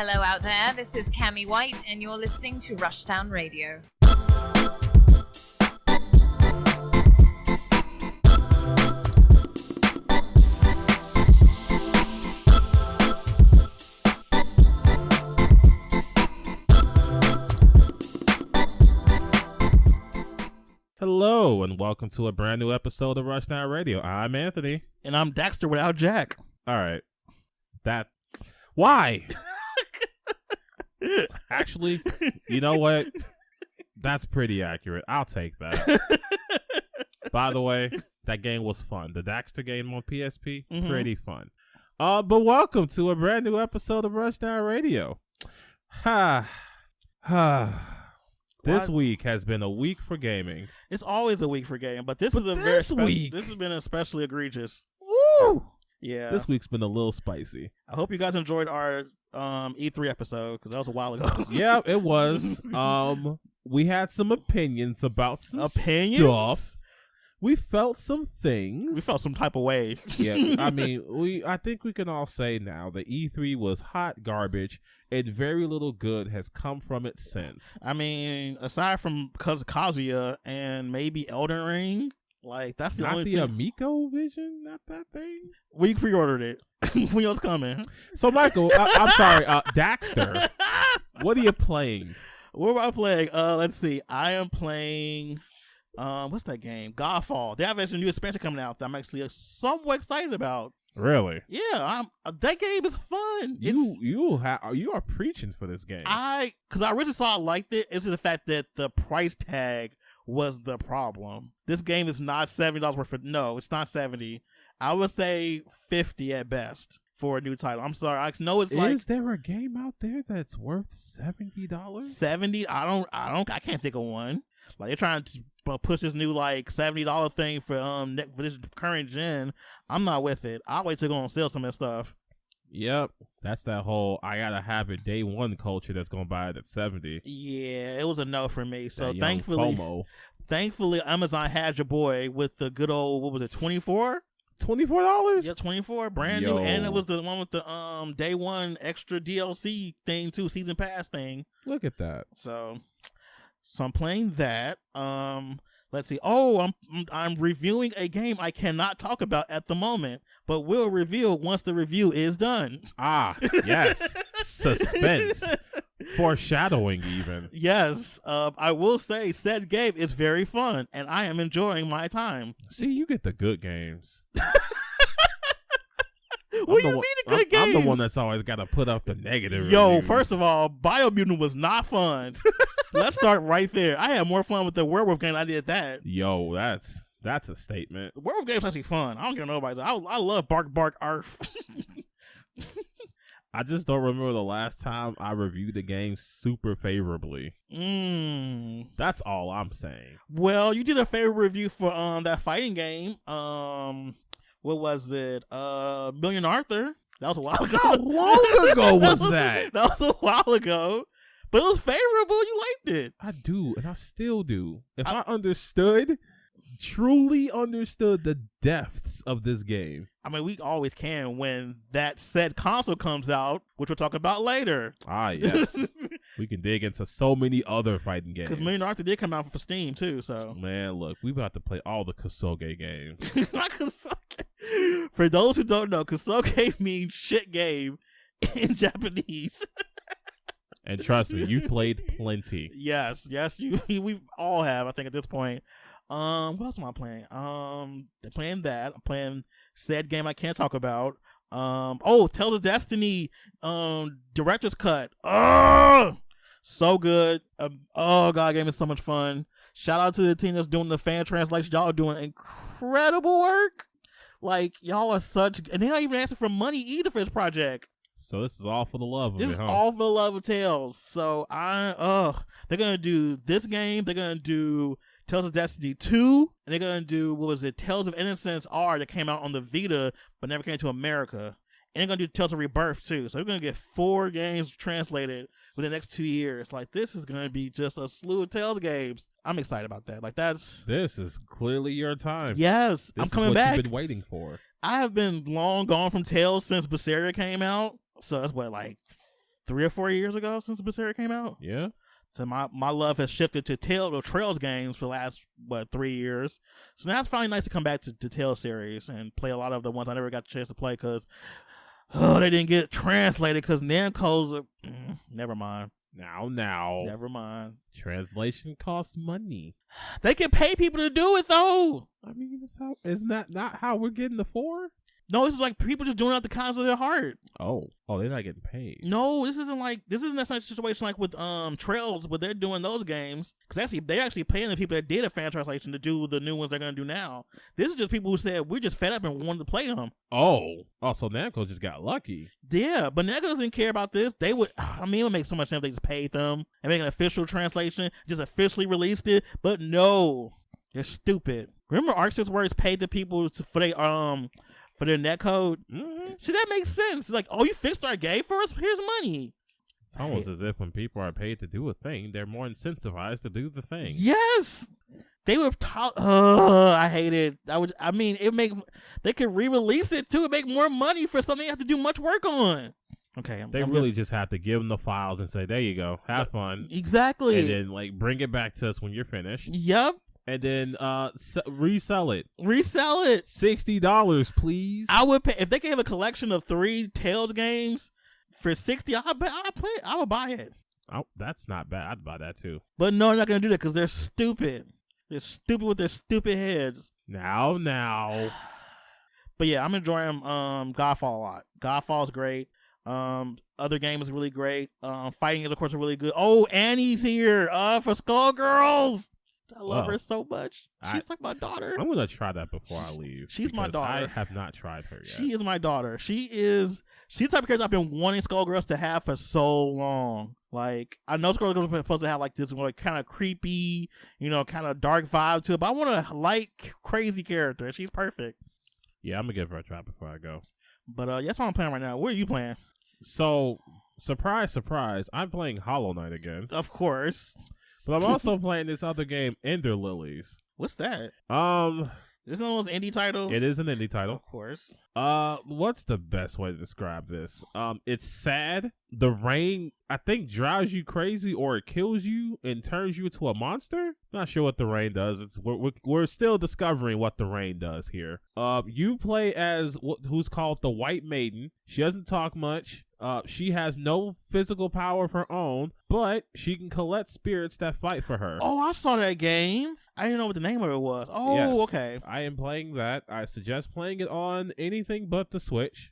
Hello out there, this is Cammie White and you're listening to Rushdown Radio. Hello and welcome to a brand new episode of Rushdown Radio. I'm Anthony. And I'm Daxter without Jack. All right. Why? Actually, you know what? That's pretty accurate. I'll take that. By the way, that game was fun. The Daxter game on PSP, pretty fun. But welcome to a brand new episode of Rushdown Radio. This week has been a week for gaming. It's always a week for gaming, but this week this has been especially egregious. Woo! Yeah. This week's been a little spicy. I hope you guys enjoyed our E3 episode because that was a while ago. Yeah, it was. We had some opinions about some stuff. We felt some things. We felt some type of way. Yeah, I mean, I think we can all say now that E3 was hot garbage and very little good has come from it since. I mean, aside from Kazuya and maybe Elden Ring, like that's the only thing. Not the Amico Vision, not that thing. We pre-ordered it. When it's coming. So, Michael, I'm sorry, Daxter, what are you playing? What am I playing? Let's see. I am playing. What's that game? Godfall. They have a new expansion coming out that I'm actually somewhat excited about. Really? Yeah, that game is fun. You are preaching for this game. Because I originally saw I liked it. It's the fact that the price tag was the problem. This game is not $70 worth of. No, it's not 70. I would say 50 at best for a new title. I'm sorry. I know it's like. Is there a game out there that's worth $70? 70? I can't think of one. Like they're trying to push this new like $70 thing for this current gen. I'm not with it. I'll wait till go on sale some of that stuff. Yep, that's that whole I gotta have it day one culture that's gonna buy it at 70. Yeah, it was a no for me. So thankfully, Amazon had your boy with the good old what was it, $24? $24? Yeah, 24, brand new, and it was the one with the day one extra DLC thing too, season pass thing. Look at that. So I'm playing that. Let's see. Oh, I'm reviewing a game I cannot talk about at the moment, but will reveal once the review is done. Ah, yes. Suspense. Foreshadowing even. Yes. I will say said game is very fun, and I am enjoying my time. See, you get the good games. What do you mean the good games? I'm the one that's always got to put up the negative reviews. First of all, Biomutant was not fun. Let's start right there. I had more fun with the werewolf game than I did that. Yo, that's a statement. The werewolf game is actually fun. I don't care nobody. I love Bark Bark Arf. I just don't remember the last time I reviewed the game super favorably. That's all I'm saying. Well, you did a favorite review for that fighting game. What was it? Million Arthur. That was a while ago. How long ago was that? That was a while ago. But it was favorable. You liked it. I do, and I still do. If I truly understood the depths of this game. I mean, we always can when that said console comes out, which we'll talk about later. Ah, yes. We can dig into so many other fighting games. Because Million Arthur did come out for Steam, too, so. Man, look, we about to play all the Kosoge games. Not Kosoge. For those who don't know, Kosoge means shit game in Japanese. And trust me, you've played plenty. Yes, we all have, I think, at this point. What else am I playing? They're playing that. I'm playing said game I can't talk about. Tales of Destiny, director's cut. Oh, so good. Oh god, game is so much fun. Shout out to the team that's doing the fan translation. Y'all are doing incredible work. Like y'all are such, and they're not even asking for money either for this project. So this is all for the love of it, huh? This is all for the love of Tales. So they're gonna do this game. They're gonna do Tales of Destiny 2, and they're gonna do Tales of Innocence R that came out on the Vita but never came to America. And they're gonna do Tales of Rebirth too. So we're gonna get 4 games translated within the next 2 years. Like this is gonna be just a slew of Tales games. I'm excited about that. Like this is clearly your time. Yes, I'm coming back. You've been waiting for. I have been long gone from Tales since Berseria came out. So that's what, like 3 or 4 years ago since the series came out. Yeah. So my love has shifted to Trails games for the last 3 years. So now it's finally nice to come back to the Tales series and play a lot of the ones I never got the chance to play because they didn't get translated because Namco's never mind. Now. Never mind. Translation costs money. They can pay people to do it though. I mean, isn't that not how we're getting the 4? No, this is like people just doing it out the kindness of their heart. Oh, they're not getting paid. No, this isn't that such a situation like with Trails, where they're doing those games because they're actually paying the people that did a fan translation to do the new ones they're gonna do now. This is just people who said we're just fed up and wanted to play them. Oh, so Namco just got lucky. Yeah, but Namco doesn't care about this. They would. I mean, it would make so much sense if they just paid them and make an official translation, just officially released it. But no, they're stupid. Remember, Arc 6 Words paid the people for their netcode. Mm-hmm. See, that makes sense. Like, oh, you fixed our game for us? Here's money. It's almost as if when people are paid to do a thing, they're more incentivized to do the thing. Yes, they were. I hate it. They could re-release it too and make more money for something you have to do much work on. Okay, they really just have to give them the files and say, "There you go, have fun." Exactly, and then bring it back to us when you're finished. Yep. And then resell it. $60, please. I would pay if they could have a collection of 3 Tales games for $60. I would buy it. Oh, that's not bad. I'd buy that too. But no, they're not gonna do that because they're stupid. They're stupid with their stupid heads. Now. But yeah, I'm enjoying Godfall a lot. Godfall's great. Other game is really great. Fighting is of course really good. Oh, Annie's here. For Skullgirls. I love her so much. She's like my daughter. I'm gonna try that before I leave. She's my daughter. I have not tried her yet. She is my daughter. She's the type of character I've been wanting Skullgirls to have for so long. Like, I know Skullgirls are supposed to have like this kind of creepy, kind of dark vibe to it, but I want a light, crazy character, and she's perfect. Yeah, I'm gonna give her a try before I go. But that's what I'm playing right now. What are you playing? So, surprise, I'm playing Hollow Knight again. Of course. But I'm also playing this other game, Ender Lilies. What's that? This is one of those indie titles? It is an indie title. Of course. What's the best way to describe this? It's sad. The rain, I think, drives you crazy or it kills you and turns you into a monster. Not sure what the rain does. We're still discovering what the rain does here. You play as who's called the White Maiden. She doesn't talk much. She has no physical power of her own, but she can collect spirits that fight for her. Oh, I saw that game. I didn't know what the name of it was. Oh, yes. Okay. I am playing that. I suggest playing it on anything but the Switch.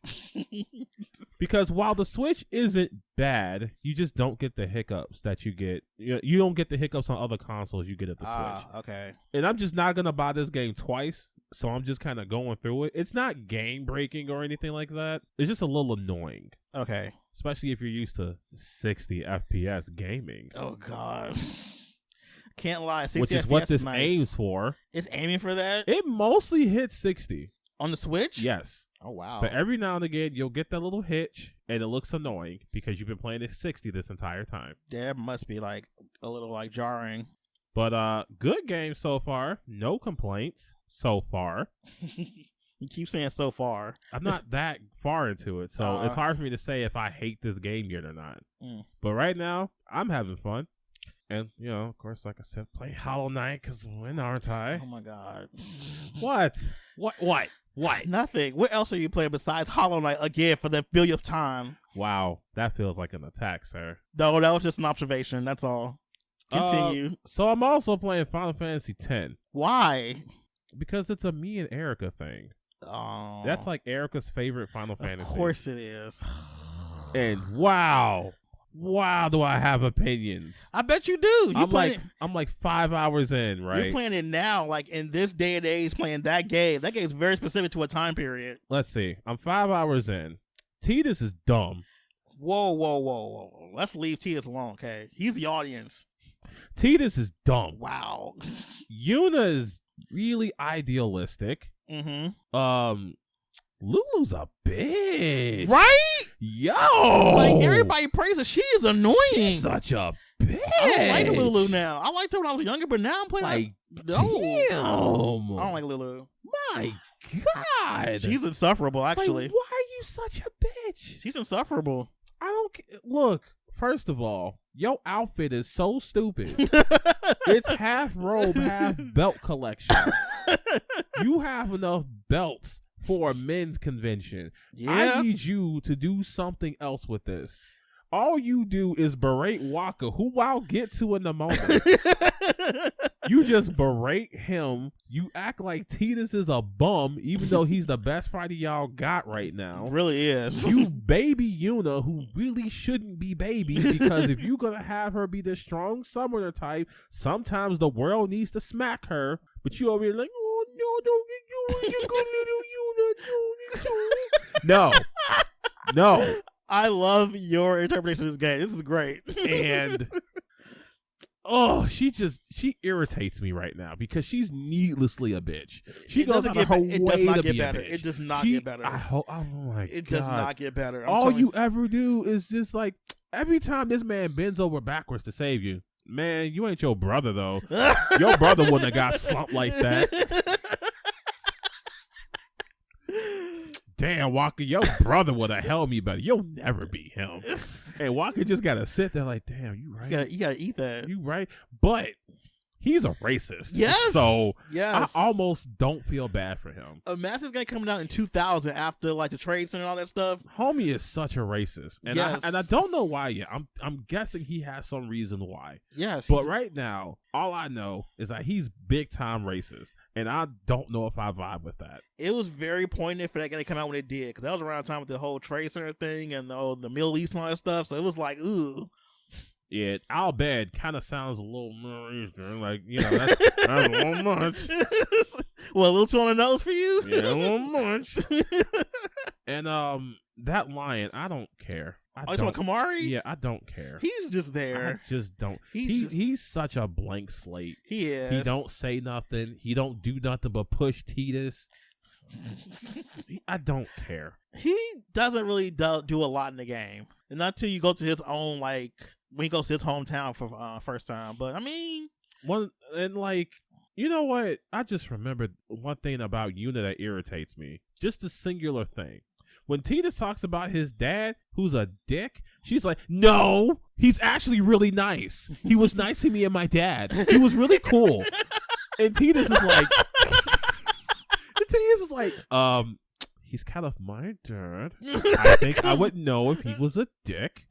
Because while the Switch isn't bad, you just don't get the hiccups that you get. You don't get the hiccups on other consoles you get at the Switch. Okay. And I'm just not going to buy this game twice, so I'm just kind of going through it. It's not game-breaking or anything like that. It's just a little annoying. Okay. Especially if you're used to 60 FPS gaming. Oh, God. Can't lie. 60 Which is FPS what this nice. aims for. It's aiming for that? It mostly hits 60. On the Switch? Yes. Oh, wow. But every now and again, you'll get that little hitch, and it looks annoying because you've been playing at 60 this entire time. Yeah, it must be a little jarring. But good game so far. No complaints so far. You keep saying so far. I'm not that far into it, so it's hard for me to say if I hate this game yet or not. But right now, I'm having fun. And, of course, like I said, play Hollow Knight because when aren't I? Oh, my God. What? What? Nothing. What else are you playing besides Hollow Knight again for the billionth time? Wow. That feels like an attack, sir. No, that was just an observation. That's all. Continue. So I'm also playing Final Fantasy X. Why? Because it's a me and Erica thing. Oh. That's like Erica's favorite Final Fantasy. Of course it is. And wow, do I have opinions? I bet you do. I'm like 5 hours in, right? You're playing it now, like in this day and age, playing that game. That game is very specific to a time period. Let's see. I'm 5 hours in. Tidus is dumb. Whoa. Let's leave Tidus alone, okay? He's the audience. Tidus is dumb. Wow. Yuna is really idealistic. Mm-hmm. Lulu's a bitch. Right? Yo! Like, everybody praises her. She is annoying. She's such a bitch. I don't like Lulu now. I liked her when I was younger, but now I'm playing damn. I don't like Lulu. My God. She's insufferable, actually. Like, why are you such a bitch? She's insufferable. I don't don't look. First of all, your outfit is so stupid. It's half robe, half belt collection. You have enough belts for a men's convention. Yeah. I need you to do something else with this. All you do is berate Waka, who I'll get to in a moment. You just berate him. You act like Titus is a bum, even though he's the best fighter y'all got right now. Really is. You baby Yuna, who really shouldn't be baby, because if you're going to have her be the strong summoner type, sometimes the world needs to smack her. But you over here like, oh, no, don't you good little Yuna. No. No. I love your interpretation of this game. This is great. And she irritates me right now because she's needlessly a bitch. She goes out of her way to be a bitch. It does not get better. Oh my God. It does not get better. All you ever do is just like, every time this man bends over backwards to save you, man, you ain't your brother though. Your brother wouldn't have got slumped like that. Damn, Walker, your brother would have held me better. You'll never be him. And Walker just got to sit there like, damn, you right. You gotta eat that. You right. But he's a racist. Yes. So yes. I almost don't feel bad for him. Imagine this game coming out in 2000 after like the Trade Center and all that stuff. Homie is such a racist. And, yes. I don't know why yet. I'm guessing he has some reason why. Yes. But right now, all I know is that he's big time racist. And I don't know if I vibe with that. It was very poignant for that game to come out when it did, because that was around the time with the whole Trade Center thing and the Middle East and all that stuff. So it was like, ooh. Yeah, Al Bad kind of sounds a little more Eastern. Like, you know, that's a little much. Well, a little too on the nose for you? Yeah, a little much. And that lion, I don't care. You talking about Kamari? Yeah, I don't care. He's just there. I just don't. He's such a blank slate. He is. He don't say nothing. He don't do nothing but push Titus. I don't care. He doesn't really do a lot in the game. And not till you go to his own, like, when he goes to his hometown for first time. But, I mean... You know what? I just remembered one thing about Yuna that irritates me. Just a singular thing. When Titus talks about his dad, who's a dick, she's like, no, he's actually really nice. He was nice to me and my dad. He was really cool. And Titus is like, he's kind of my dad. I think I would know if he was a dick.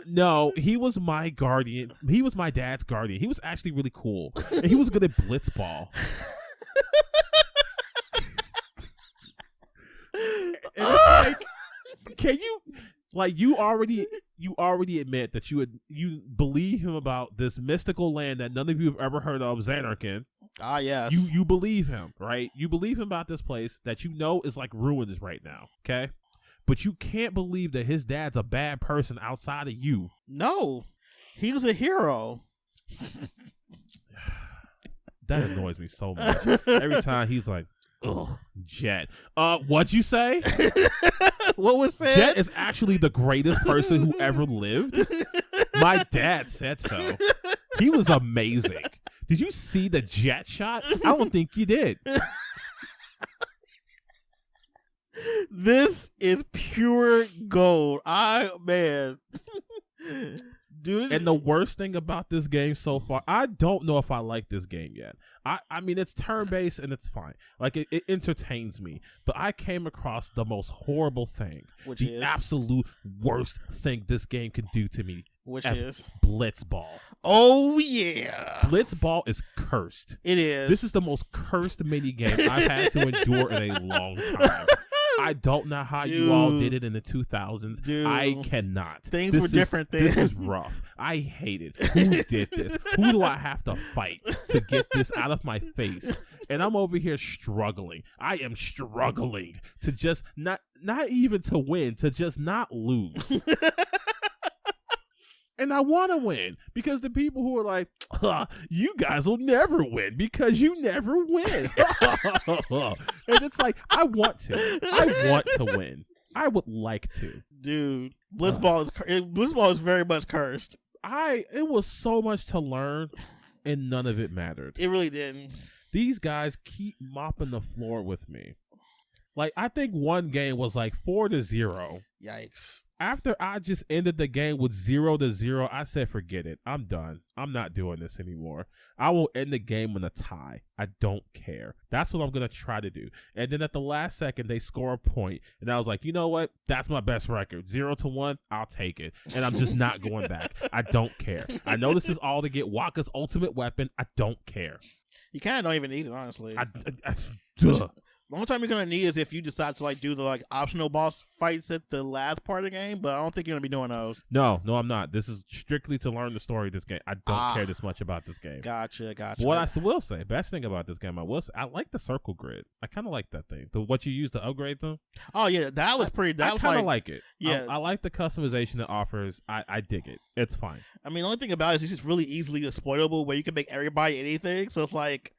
No, he was my guardian. He was my dad's guardian. He was actually really cool. And he was good at blitzball. And it's like, can you, like, you already admit that you believe him about this mystical land that none of you have ever heard of, Xanarkin. Ah, yes. You believe him, right? You believe him about this place that you know is like ruins right now, okay? But you can't believe that his dad's a bad person outside of you. No, he was a hero. That annoys me so much. Every time he's like, ugh, Jet. What'd you say? What was said? Jet is actually the greatest person who ever lived. My dad said so. He was amazing. Did you see the Jet shot? I don't think you did. This is pure gold. Man. Dude. And the worst thing about this game so far, I don't know if I like this game yet. I mean, it's turn-based and it's fine. Like, it entertains me. But I came across the most horrible thing. Which the is? absolute worst thing this game could do to me. Which is? Blitzball. Oh, yeah. Blitzball is cursed. It is. This is the most cursed minigame I've had to endure in a long time. I don't know how you all did it in the 2000s. Dude. I cannot. Things were different then. This is rough. I hate it. Who did this? Who do I have to fight to get this out of my face? And I'm over here struggling. I am struggling to just not even to win, to just not lose. And I want to win because the people who are like, you guys will never win because you never win. And it's like, I want to win. I would like to. Dude, Blitzball is very much cursed. It was so much to learn and none of it mattered. It really didn't. These guys keep mopping the floor with me. Like, I think one game was like 4-0. Yikes. After I just ended the game with 0-0, I said, forget it. I'm done. I'm not doing this anymore. I will end the game in a tie. I don't care. That's what I'm going to try to do. And then at the last second, they score a point. And I was like, you know what? That's my best record. 0-1, I'll take it. And I'm just not going back. I don't care. I know this is all to get Waka's ultimate weapon. I don't care. You kind of don't even need it, honestly. Duh. The only time you're gonna need is if you decide to like do the like optional boss fights at the last part of the game, but I don't think you're gonna be doing those. No, I'm not. This is strictly to learn the story of this game. I don't care this much about this game. Gotcha. What I will say, best thing about this game, I like the circle grid. I kind of like that thing. What you use to upgrade them. Oh yeah, that was pretty. I kind of like it. Yeah, I like the customization it offers. I dig it. It's fine. I mean, the only thing about it is it's just really easily exploitable, where you can make everybody anything. So it's like,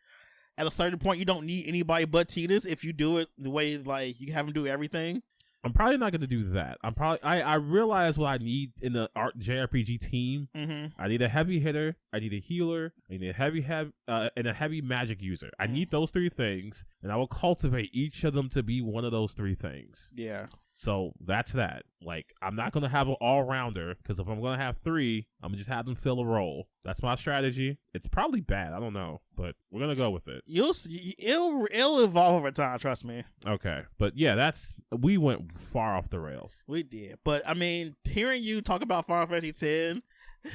at a certain point, you don't need anybody but Tidus if you do it the way like you have them do everything. I'm probably not going to do that. I realize what I need in the JRPG team. Mm-hmm. I need a heavy hitter. I need a healer. I need a heavy and a heavy magic user. I need those three things, and I will cultivate each of them to be one of those three things. Yeah. So that's that. Like, I'm not going to have an all-rounder, because if I'm going to have three, I'm going to just have them fill a role. That's my strategy. It's probably bad. I don't know, but we're going to go with it. It'll evolve over time, trust me. Okay. But yeah, we went far off the rails. We did. But, I mean, hearing you talk about Final Fantasy X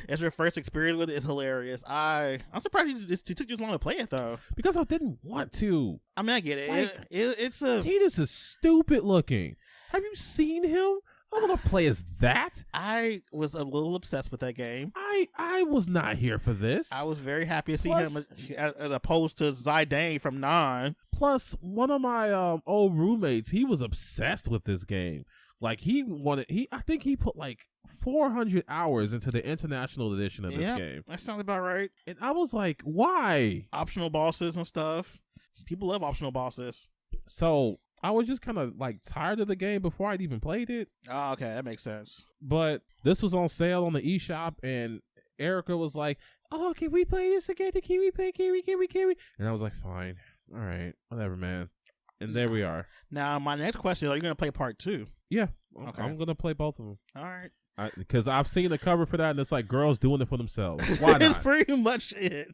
as your first experience with it is hilarious. I'm surprised you took you long to play it, though. Because I didn't want to. I mean, I get it. Like, it's a... Tidus is stupid looking. Have you seen him? I don't want to play as that. I was a little obsessed with that game. I was not here for this. I was very happy to see him as opposed to Zidane from 9. Plus, one of my old roommates, he was obsessed with this game. Like, I think he put like 400 hours into the international edition of this game. That sounds about right. And I was like, why? Optional bosses and stuff. People love optional bosses. So I was just kind of like tired of the game before I'd even played it. Oh, okay. That makes sense. But this was on sale on the eShop, and Erica was like, oh, can we play this again? Can we play? Can we? And I was like, fine. All right. Whatever, man. And there we are. Now, my next question, are you going to play part 2? Yeah. Okay. I'm going to play both of them. All right. Because I've seen the cover for that, and it's like girls doing it for themselves. Why not? It's pretty much it.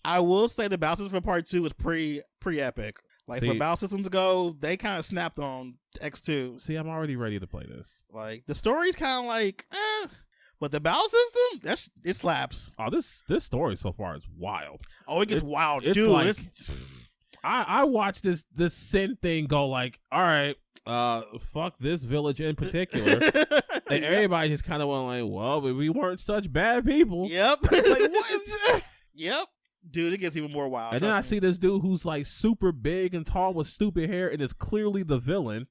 I will say the battle system for part 2 was pretty epic. Like, for battle systems go, they kind of snapped on X2. See, I'm already ready to play this. Like, the story's kind of like, but the battle system, it slaps. Oh, this story so far is wild. Oh, it gets wild, it's dude. Like, I watched this Sin thing go like, all right, fuck this village in particular. And everybody just kind of went like, well, but we weren't such bad people. Yep. Like, what? Yep. Dude, it gets even more wild. And then I see this dude who's like super big and tall with stupid hair and is clearly the villain.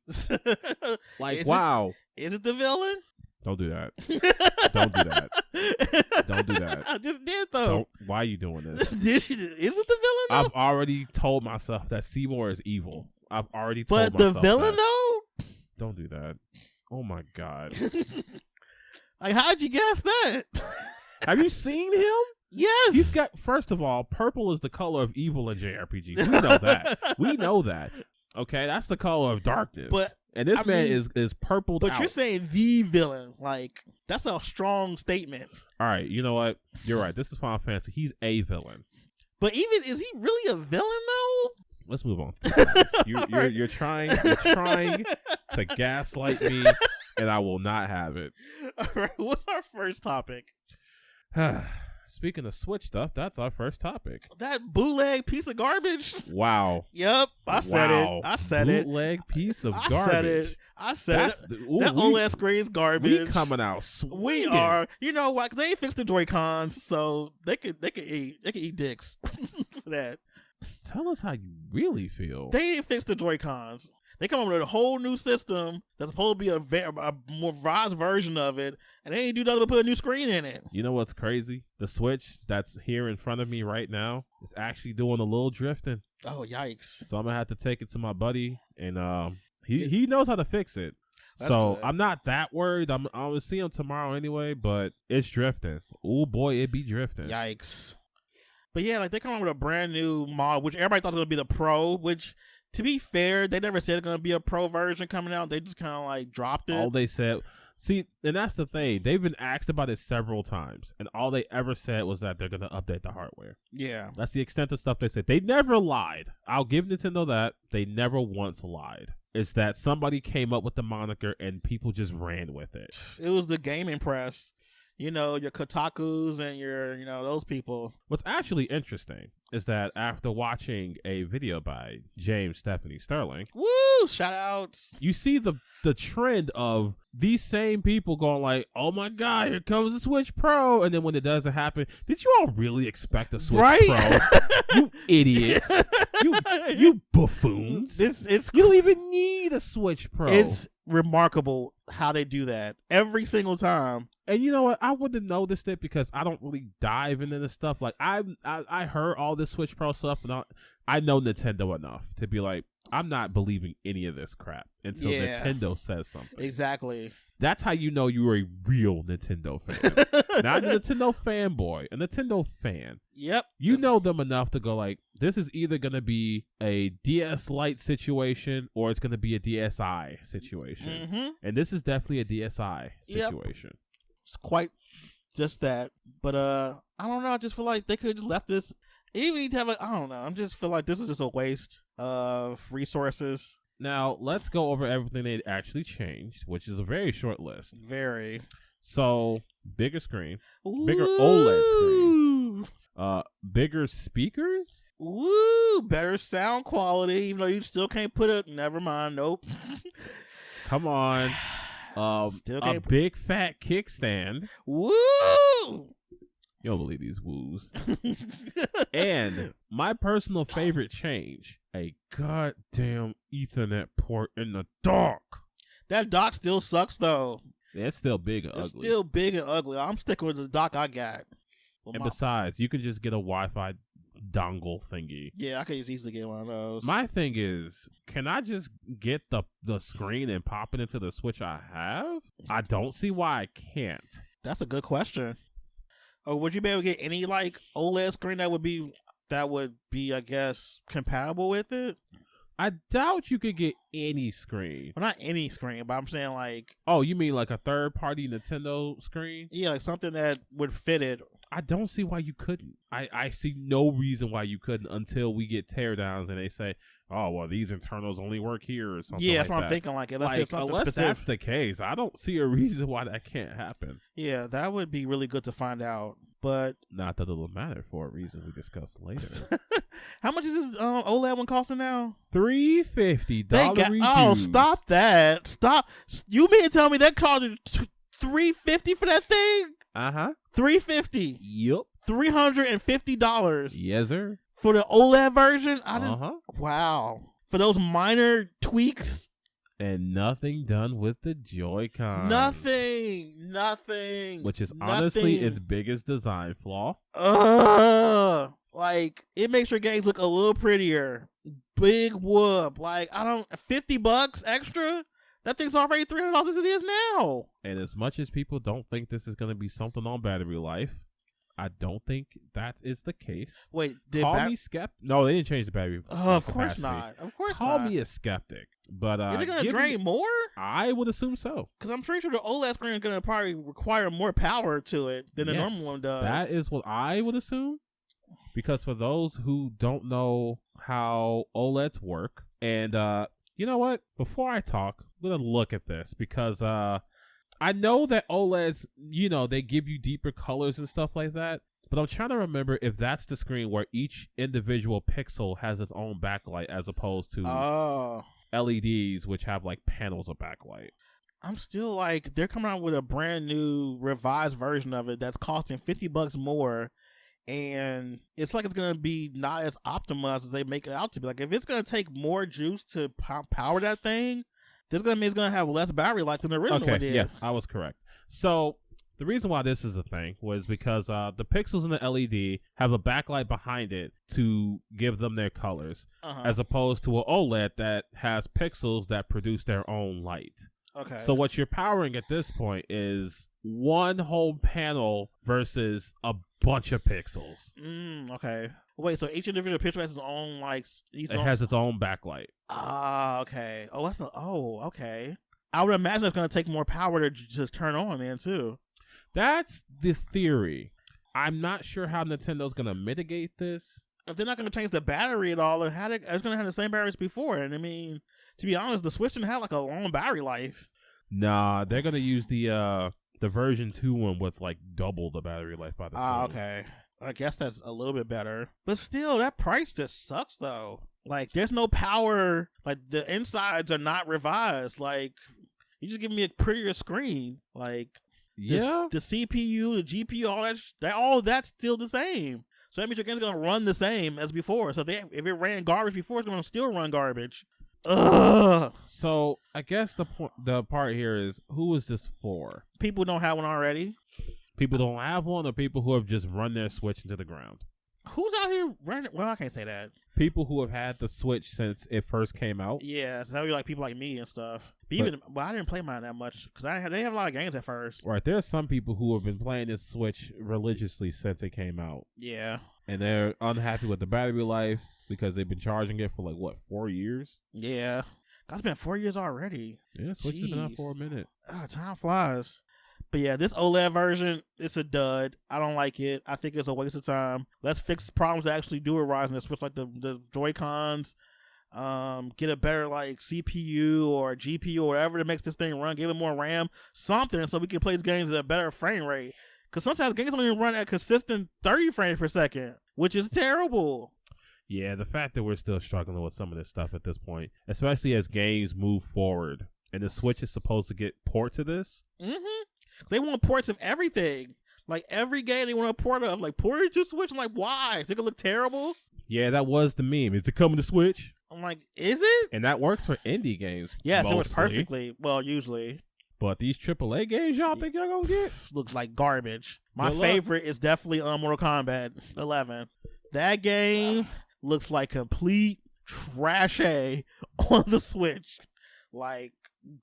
Like, wow. Is it the villain? Don't do that. Don't do that. Don't do that. I just did, though. Why are you doing this? Is it the villain, though? I've already told myself that Seymour is evil. I've already told myself But the villain, though? Don't do that. Oh, my God. Like, how'd you guess that? Have you seen him? Yes. He's got, first of all, purple is the color of evil in JRPGs. We know that. We know that. Okay, that's the color of darkness. And this man is purpled But out. you're saying the villain. Like, that's a strong statement. All right, you know what? You're right. This is Final Fantasy. He's a villain. But even, is he really a villain, though? Let's move on. You're trying to gaslight me, and I will not have it. All right, what's our first topic? Speaking of Switch stuff, that's our first topic. That bootleg piece of garbage. Wow. Yep, I said it. Bootleg piece of garbage. I said it. That OLED screen's garbage. We coming out swinging. We are. You know what? 'Cause they ain't fixed the Joy-Cons, so they could eat dicks for that. Tell us how you really feel. They ain't fixed the Joy-Cons. They come up with a whole new system that's supposed to be a more revised version of it, and they ain't do nothing but put a new screen in it. You know what's crazy? The Switch that's here in front of me right now is actually doing a little drifting. Oh, yikes. So I'm going to have to take it to my buddy, and he knows how to fix it. So good. I'm not that worried. I'm going to see him tomorrow anyway, but it's drifting. Oh, boy, it be drifting. Yikes. But yeah, like they come up with a brand new model, which everybody thought was going to be the Pro, which... To be fair, they never said it's going to be a Pro version coming out. They just kind of like dropped it. All they said. See, and that's the thing. They've been asked about it several times, and all they ever said was that they're going to update the hardware. Yeah. That's the extent of stuff they said. They never lied. I'll give Nintendo that. They never once lied. It's that somebody came up with the moniker and people just ran with it. It was the gaming press. You know, your Kotakus and your, those people. What's actually interesting is that after watching a video by James Stephanie Sterling, woo, shout outs, you see the trend of these same people going like, oh my God, here comes the Switch Pro. And then when it doesn't happen, did you all really expect a Switch Pro? You idiots. You buffoons. You don't even need a Switch Pro. It's remarkable how they do that every single time. And you know what? I wouldn't have noticed it because I don't really dive into this stuff. Like I heard all this Switch Pro stuff, and I know Nintendo enough to be like, I'm not believing any of this crap until Nintendo says something. Exactly. That's how you know you're a real Nintendo fan. Not a Nintendo fanboy, a Nintendo fan. Yep. You know them enough to go like, this is either going to be a DS Lite situation or it's going to be a DSi situation. Mm-hmm. And this is definitely a DSi situation. Yep. It's quite just that. But I don't know. I just feel like they could have just left this. Even to have I don't know. I just feel like this is just a waste of resources. Now, let's go over everything they actually changed, which is a very short list. Very. So, bigger screen, bigger OLED screen, bigger speakers. Woo! Better sound quality, even though you still can't put it. Never mind. Nope. Come on. A big fat kickstand. Woo! You don't believe these woos. And my personal favorite change, a goddamn Ethernet port in the dock. That dock still sucks, though. Yeah, it's still big and ugly. It's still big and ugly. I'm sticking with the dock I got. And besides, you can just get a Wi-Fi dongle thingy. Yeah, I could just easily get one of those. My thing is, can I just get the screen and pop it into the Switch I have? I don't see why I can't. That's a good question. Or would you be able to get any like OLED screen that would be, I guess, compatible with it? I doubt you could get any screen. Well, not any screen, but I'm saying like... Oh, you mean like a third-party Nintendo screen? Yeah, like something that would fit it. I don't see why you couldn't. I see no reason why you couldn't until we get teardowns and they say, oh, well, these internals only work here or something. Yeah, that's like what I'm thinking. Like, unless specific. that's the case, I don't see a reason why that can't happen. Yeah, that would be really good to find out. But not that it'll matter for a reason we discuss later. How much is this OLED one costing now? $350. Oh, stop that! Stop! You mean to tell me that cost $350 for that thing? $350. Yep. $350. Yes, sir. For the OLED version? Wow. For those minor tweaks. And nothing done with the Joy-Con. Nothing. Which is honestly its biggest design flaw. Like, it makes your games look a little prettier. Big whoop. Like, $50 extra? That thing's already $300 as it is now. And as much as people don't think this is going to be something on battery life, I don't think that is the case. Wait, call me skeptic. No, they didn't change the battery. Of course not. Call me a skeptic. But is it going to drain more? I would assume so. Because I'm pretty sure the OLED screen is going to probably require more power to it than the normal one does. That is what I would assume. Because for those who don't know how OLEDs work, and you know what? Before I talk, I'm going to look at this because I know that OLEDs, they give you deeper colors and stuff like that. But I'm trying to remember if that's the screen where each individual pixel has its own backlight as opposed to LEDs, which have like panels of backlight. I'm still like, they're coming out with a brand new revised version of it that's costing $50 more. And it's like it's going to be not as optimized as they make it out to be. Like, if it's going to take more juice to power that thing, this going to mean it's going to have less battery life than the original one did. Yeah, I was correct. So the reason why this is a thing was because the pixels in the LED have a backlight behind it to give them their colors, as opposed to an OLED that has pixels that produce their own light. Okay. So what you're powering at this point is one whole panel versus a bunch of pixels. Okay. Wait, so each individual picture has its own, like... It has its own backlight. Okay. Okay. I would imagine it's going to take more power to just turn on then too. That's the theory. I'm not sure how Nintendo's going to mitigate this. If they're not going to change the battery at all, it's going to have the same batteries before. And I mean, to be honest, the Switch didn't have like a long battery life. Nah, they're going to use the version 2 one with like double the battery life by the Sony. Okay. I guess that's a little bit better. But still, that price just sucks though. Like, there's no power. Like, the insides are not revised. Like, you just give me a prettier screen. Like, yeah, the CPU, the GPU, all that's still the same. So that means your game's gonna run the same as before. So if it ran garbage before, it's gonna still run garbage. Ugh. So I guess the part here is, who is this for? People don't have one already. People don't have one, or people who have just run their Switch into the ground? Who's out here running? Well, I can't say that. People who have had the Switch since it first came out. Yeah, so that would be like people like me and stuff. But I didn't play mine that much because they have a lot of games at first. Right, there are some people who have been playing this Switch religiously since it came out. Yeah. And they're unhappy with the battery life because they've been charging it for like, what, 4 years? Yeah. It's been 4 years already. Yeah, Switch has been out for a minute. Time flies. But yeah, this OLED version, it's a dud. I don't like it. I think it's a waste of time. Let's fix problems that actually do arise in the Switch, like the Joy-Cons. Get a better like CPU or GPU or whatever that makes this thing run. Give it more RAM, something, so we can play these games at a better frame rate. Because sometimes games don't even run at consistent 30 frames per second, which is terrible. Yeah, the fact that we're still struggling with some of this stuff at this point, especially as games move forward, and the Switch is supposed to get ports of this. Mm-hmm. They want ports of everything. Like, every game they want a port of. Like, port it to Switch? I'm like, why? Is it going to look terrible? Yeah, that was the meme. Is it coming to Switch? I'm like, is it? And that works for indie games. Yeah, it works perfectly. Well, usually. But these AAA games y'all think y'all going to get? Looks like garbage. My favorite is definitely Mortal Kombat 11. That game looks like complete trash on the Switch. Like,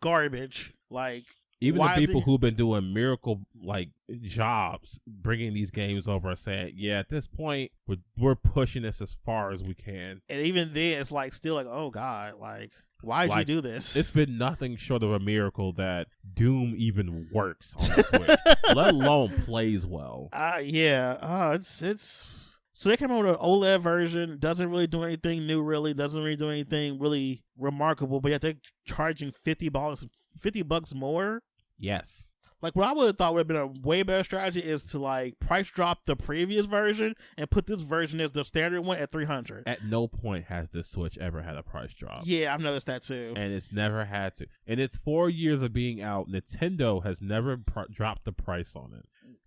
garbage. Like, even the people who've been doing miracle like jobs bringing these games over are saying, yeah, at this point we're pushing this as far as we can. And even then, it's like still like, oh god, like why did you do this? It's been nothing short of a miracle that Doom even works on the Switch, let alone plays well. It's. So they came out with an OLED version. Doesn't really do anything new, really. Doesn't really do anything really remarkable. But yet they're charging $50 more. Yes. Like, what I would have thought would have been a way better strategy is to like price drop the previous version and put this version as the standard one at $300. At no point has this Switch ever had a price drop. Yeah, I've noticed that too. And it's never had to. In its 4 years of being out, Nintendo has never dropped the price on it.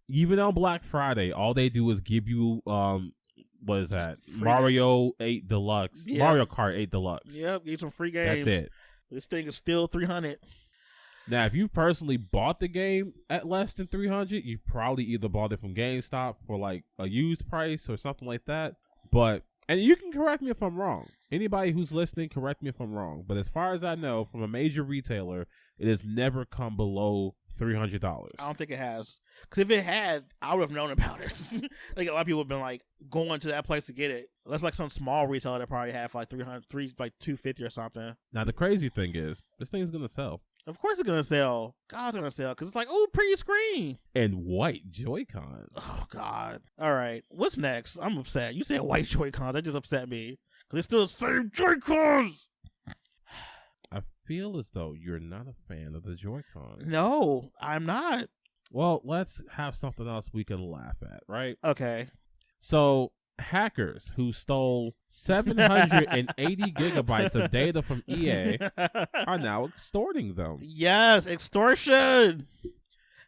Even on Black Friday, all they do is give you what is that? Mario 8 Deluxe. Yep. Mario Kart 8 Deluxe. Yep, get some free games. That's it. This thing is still $300. Now, if you personally bought the game at less than $300, you've probably either bought it from GameStop for like a used price or something like that. But, and you can correct me if I'm wrong. Anybody who's listening, correct me if I'm wrong. But as far as I know, from a major retailer, it has never come below $300. I don't think it has. Because if it had, I would have known about it. Like, a lot of people have been like going to that place to get it. That's like some small retailer that probably had for like like $250 or something. Now, the crazy thing is, this thing's going to sell. Of course it's going to sell. God's going to sell. Because it's like, oh, pretty screen. And white Joy-Cons. Oh, God. All right. What's next? I'm upset. You said white Joy-Cons. That just upset me. Because it's still the same Joy-Cons. I feel as though you're not a fan of the Joy-Cons. No, I'm not. Well, let's have something else we can laugh at, right? Okay. So, hackers who stole 780 gigabytes of data from EA are now extorting them. Yes, extortion.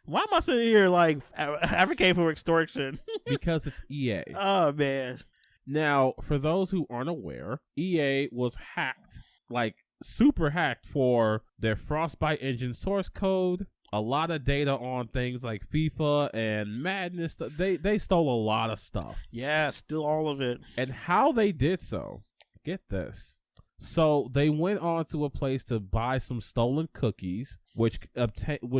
Why am I sitting here like advocating for extortion? Because it's EA. Oh, man. Now, for those who aren't aware, EA was hacked, like super hacked, for their Frostbite engine source code. A lot of data on things like FIFA and Madness. They stole a lot of stuff. Yeah, still all of it. And how they did so, get this. So they went on to a place to buy some stolen cookies, which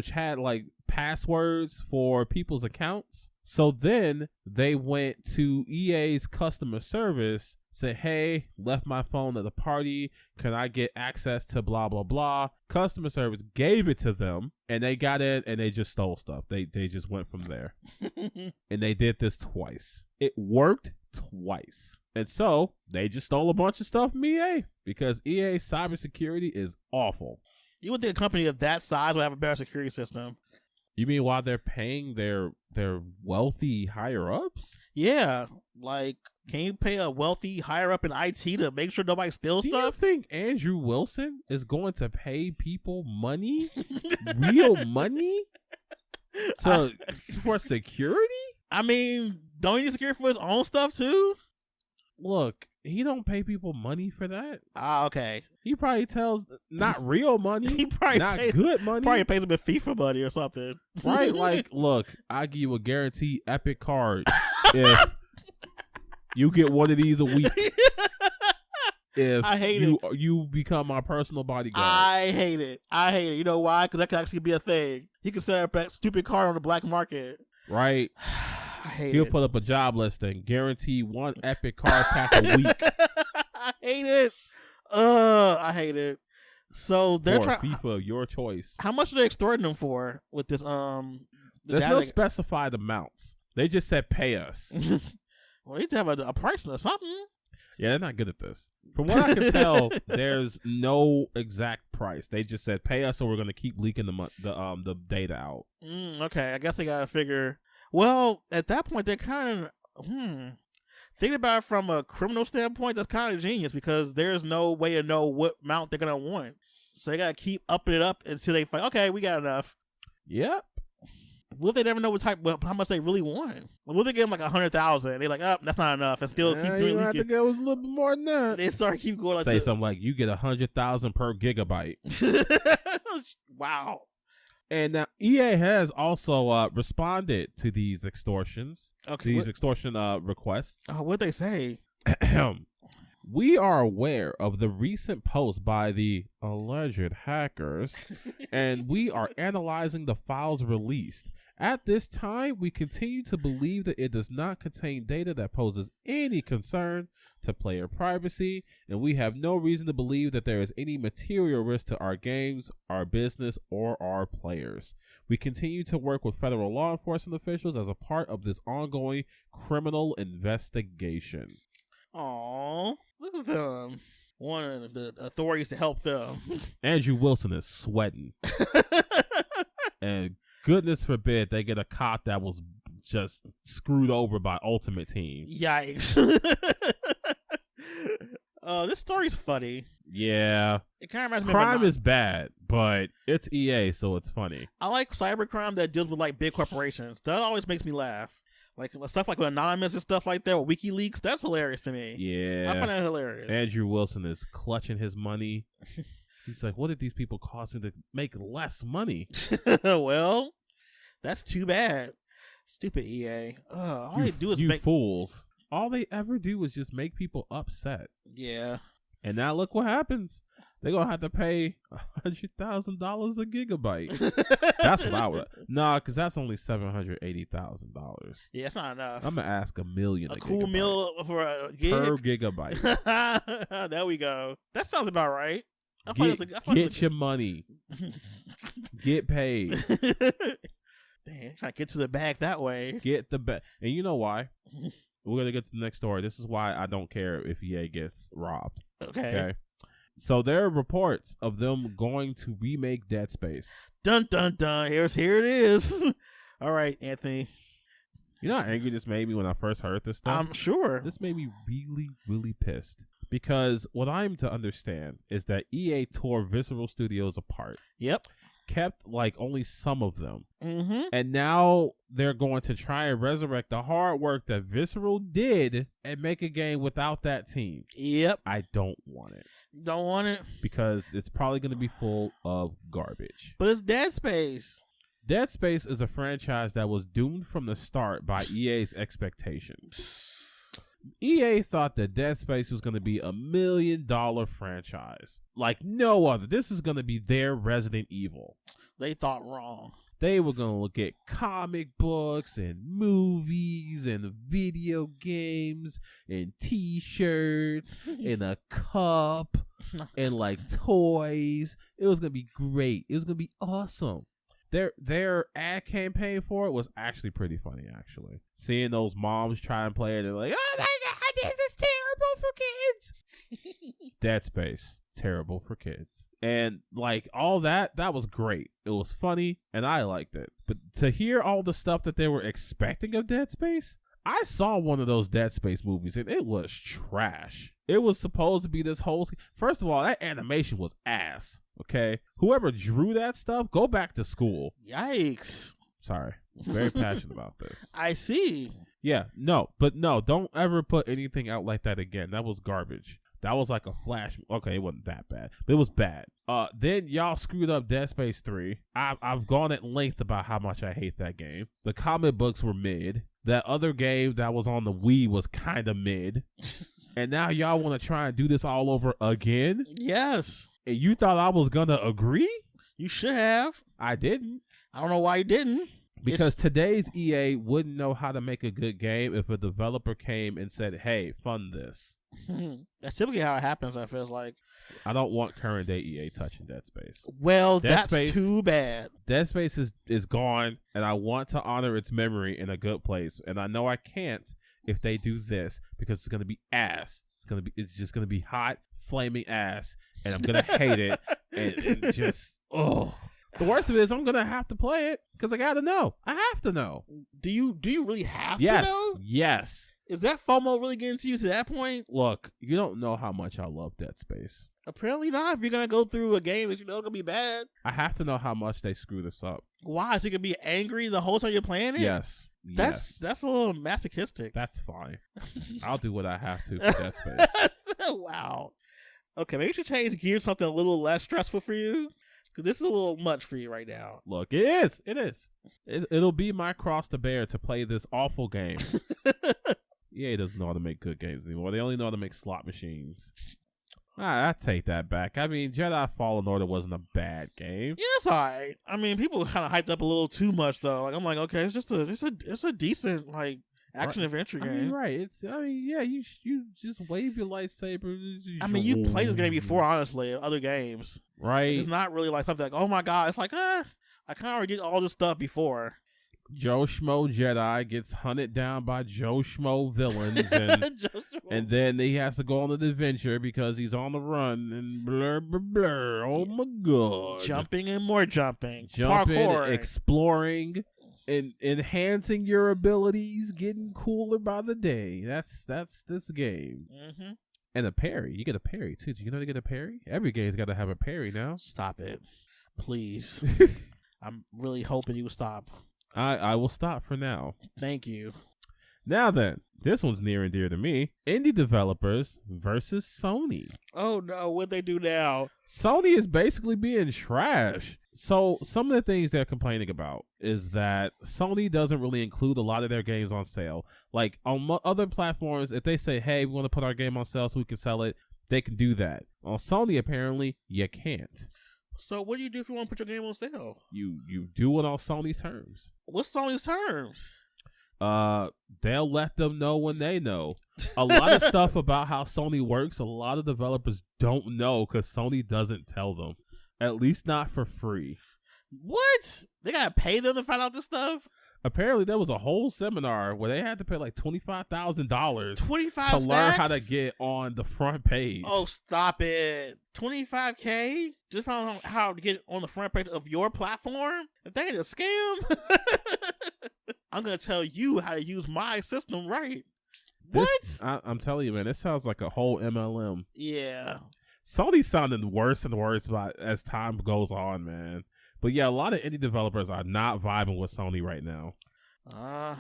had like passwords for people's accounts. So then they went to EA's customer service said, hey, left my phone at the party. Can I get access to blah, blah, blah? Customer service gave it to them, and they got it, and they just stole stuff. They just went from there. And they did this twice. It worked twice. And so they just stole a bunch of stuff from EA because EA's cybersecurity is awful. You would think a company of that size would have a better security system. You mean while they're paying their wealthy higher ups? Yeah, like, can you pay a wealthy higher up in IT to make sure nobody steals Do stuff? you think Andrew Wilson is going to pay people money, real money, for security? I mean, don't you need security for his own stuff too? Look, he don't pay people money for that. Ah, okay. He probably tells not real money, He probably not pays, good money. Probably pays him in FIFA money or something. Right? Like, look, I give you a guaranteed epic card if you get one of these a week. If I hate you become my personal bodyguard. I hate it. You know why? Because that could actually be a thing. He could set up that stupid card on the black market. Right? I hate He'll it. put up a job listing, guarantee one epic card pack a week. I hate it. I hate it. So they're For trying. FIFA, your choice. How much are they extorting them for with this? There's no specified amounts. They just said pay us. Well, they need to have a price or something. Yeah, they're not good at this. From what I can tell, there's no exact price. They just said pay us, or we're going to keep leaking the data out. Okay, I guess they got to figure. Well, at that point, they're kind of thinking about it from a criminal standpoint. That's kind of genius because there's no way to know what amount they're gonna want. So they gotta keep upping it up until they find. Okay, we got enough. Yep. What if they never know how much they really want? What if they give them like 100,000? They're like, oh, that's not enough, and still keep doing. I think it was a little bit more than that. They start keep going like say something like you get 100,000 per gigabyte. Wow. And now EA has also responded to these extortions. Okay. These extortion requests. Oh, what'd they say? We are aware of the recent post by the alleged hackers, and we are analyzing the files released. At this time, we continue to believe that it does not contain data that poses any concern to player privacy, and we have no reason to believe that there is any material risk to our games, our business, or our players. We continue to work with federal law enforcement officials as a part of this ongoing criminal investigation. Aw, look at them. Wanting the authorities to help them. Andrew Wilson is sweating. And goodness forbid they get a cop that was just screwed over by Ultimate Team. Yikes. This story's funny. Yeah. It kind of reminds me Crime of is bad, but it's EA, so it's funny. I like cybercrime that deals with like big corporations. That always makes me laugh. Like stuff like Anonymous and stuff like that, or WikiLeaks, that's hilarious to me. Yeah. I find that hilarious. Andrew Wilson is clutching his money. He's like, what did these people cost me to make less money? Well, that's too bad. Stupid EA. All they do is you make fools. All they ever do is just make people upset. Yeah. And now look what happens. They're going to have to pay $100,000 a gigabyte. That's what I would. Nah, because that's only $780,000. Yeah, it's not enough. I'm going to ask $1 million a cool gigabyte. meal for a gig? Per gigabyte. There we go. That sounds about right. Get your money. Get paid. Damn, trying to get to the bag that way. Get the bag. And you know why? We're going to get to the next story. This is why I don't care if EA gets robbed. Okay. So there are reports of them going to remake Dead Space. Dun dun dun. Here it is. All right, Anthony. You know how angry this made me when I first heard this stuff? I'm sure. This made me really, really pissed. Because what I'm to understand is that EA tore Visceral Studios apart. Yep. Kept like only some of them. Mm-hmm. And now they're going to try and resurrect the hard work that Visceral did and make a game without that team. Yep. I don't want it. Don't want it? Because it's probably going to be full of garbage. But it's Dead Space. Dead Space is a franchise that was doomed from the start by EA's expectations. EA thought that Dead Space was going to be $1 million franchise. Like no other. This is going to be their Resident Evil. They thought wrong. They were going to look at comic books and movies and video games and t-shirts and a cup and like toys. It was going to be great. It was going to be awesome. Their ad campaign for it was actually pretty funny, actually. Seeing those moms try and play it, they're like, oh my God, this is terrible for kids. Dead Space, terrible for kids. And like all that was great. It was funny and I liked it. But to hear all the stuff that they were expecting of Dead Space, I saw one of those Dead Space movies and it was trash. It was supposed to be this whole... First of all, that animation was ass, okay? Whoever drew that stuff, go back to school. Yikes. Sorry. I'm very passionate about this. I see. Yeah, no, don't ever put anything out like that again. That was garbage. That was like a flash. Okay, it wasn't that bad, but it was bad. Then y'all screwed up Dead Space 3. I've gone at length about how much I hate that game. The comic books were mid. That other game that was on the Wii was kind of mid. And now y'all want to try and do this all over again? Yes. And you thought I was going to agree? You should have. I didn't. I don't know why you didn't. Because today's EA wouldn't know how to make a good game if a developer came and said, hey, fund this. That's typically how it happens, I feel like. I don't want current day EA touching Dead Space. Well, Dead that's Space, too bad. Dead Space is gone, and I want to honor its memory in a good place. And I know I can't if they do this because it's going to be ass. It's just going to be hot, flaming ass, and I'm going to hate it. And just, oh. The worst of it is I'm going to have to play it because I got to know. I have to know. Do you really have to know? Yes. Is that FOMO really getting to you to that point? Look, you don't know how much I love Dead Space. Apparently not. If you're going to go through a game that you know is going to be bad. I have to know how much they screw this up. Why? So you can be angry the whole time you're playing it? Yes. That's a little masochistic. That's fine. I'll do what I have to for Dead Space. Wow. Okay, maybe you should change gears to something a little less stressful for you. Because this is a little much for you right now. Look, it is. It is. It'll be my cross to bear to play this awful game. EA doesn't know how to make good games anymore. They only know how to make slot machines. I take that back. I mean, Jedi Fallen Order wasn't a bad game. Yeah, it's alright. I mean, people kind of hyped up a little too much though. Like, I'm like, okay, it's a decent like action adventure game. I mean, right? You just wave your lightsaber. I mean, you played this game before, honestly. Other games, right? It's not really like something like, oh my god. It's like, I kind of already did all this stuff before. Joe Schmo Jedi gets hunted down by Joe Schmo villains, and then he has to go on an adventure because he's on the run and blur blur blur. Oh my god! Jumping and more jumping, parkouring, exploring, and enhancing your abilities, getting cooler by the day. That's this game. Mm-hmm. And a parry. You get a parry too. Do you know to get a parry? Every game's got to have a parry now. Stop it, please. I'm really hoping you will stop. I will stop for now. Thank you. Now then, this one's near and dear to me. Indie developers versus Sony. Oh no, what'd they do now? Sony is basically being trash. So some of the things they're complaining about is that Sony doesn't really include a lot of their games on sale. Like on other platforms, if they say, hey, we want to put our game on sale so we can sell it, they can do that. On Sony, apparently, you can't. So what do you do if you want to put your game on sale? You do it on Sony's terms. What's Sony's terms? They'll let them know when they know. A lot of stuff about how Sony works, a lot of developers don't know because Sony doesn't tell them. At least not for free. What? They gotta pay them to find out this stuff? Apparently, there was a whole seminar where they had to pay like $25,000 $25 to learn how to get on the front page. Oh, stop it. $25K? Just found out how to get on the front page of your platform? If that ain't a scam, I'm going to tell you how to use my system right. I'm telling you, man, this sounds like a whole MLM. Yeah. Sony's sounding worse and worse as time goes on, man. But yeah, a lot of indie developers are not vibing with Sony right now.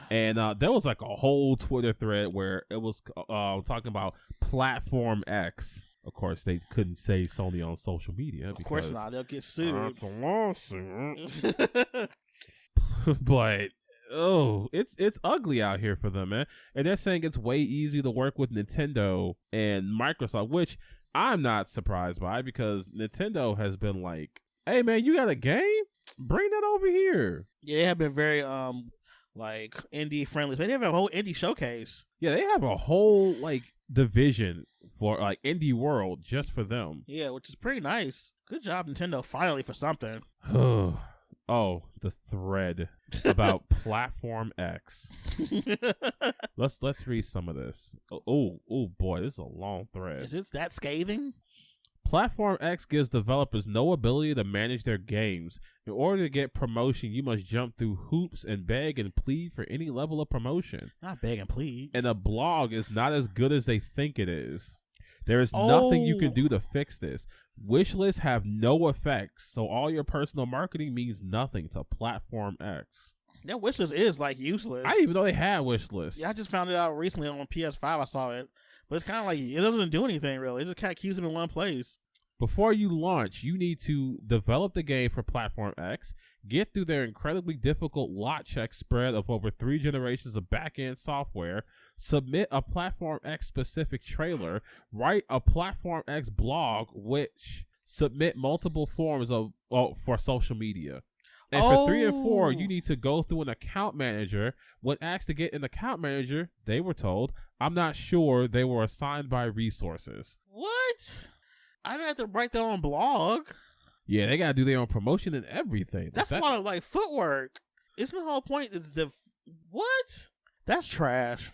And there was like a whole Twitter thread where it was talking about Platform X. Of course, they couldn't say Sony on social media. Of course not. They'll get sued. It's a lawsuit. But it's ugly out here for them, man. And they're saying it's way easier to work with Nintendo and Microsoft, which I'm not surprised by because Nintendo has been like, hey man, you got a game? Bring that over here. Yeah, they have been very like indie friendly. They have a whole indie showcase. Yeah, they have a whole like division for like indie world just for them. Yeah, which is pretty nice. Good job, Nintendo, finally for something. Oh, the thread about Platform X. Let's read some of this. Oh boy, this is a long thread. Is it that scathing? Platform X gives developers no ability to manage their games. In order to get promotion, you must jump through hoops and beg and plead for any level of promotion. Not beg and plead. And a blog is not as good as they think it is. There is nothing you can do to fix this. Wish lists have no effects, so all your personal marketing means nothing to Platform X. That wish list is like useless. I didn't even know they had wish lists. Yeah, I just found it out recently on PS5. I saw it. But it's kind of like, it doesn't do anything really. It just kind of keeps them in one place. Before you launch, you need to develop the game for Platform X, get through their incredibly difficult lot check spread of over 3 generations of back-end software, submit a Platform X specific trailer, write a Platform X blog, which submit multiple forms of for social media. And for 3 and 4, you need to go through an account manager. When asked to get an account manager, they were told, I'm not sure they were assigned by resources. What? I don't have to write their own blog. Yeah, they got to do their own promotion and everything. That's a lot of like footwork. Isn't the whole point what? That's trash.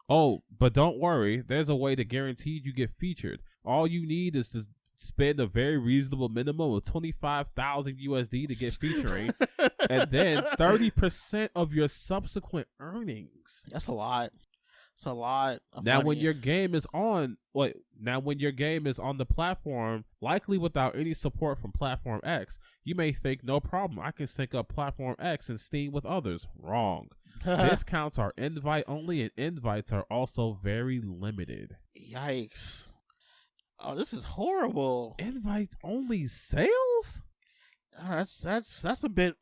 Oh, but don't worry. There's a way to guarantee you get featured. All you need is to spend a very reasonable minimum of 25,000 USD to get featuring, and then 30% of your subsequent earnings. That's a lot. It's a lot of now money. when your game is on the platform, likely without any support from Platform X, you may think, no problem, I can sync up Platform X and Steam with others. Wrong. Discounts are invite only, and invites are also very limited. Yikes. Oh, this is horrible. Invite only sales? That's a bit.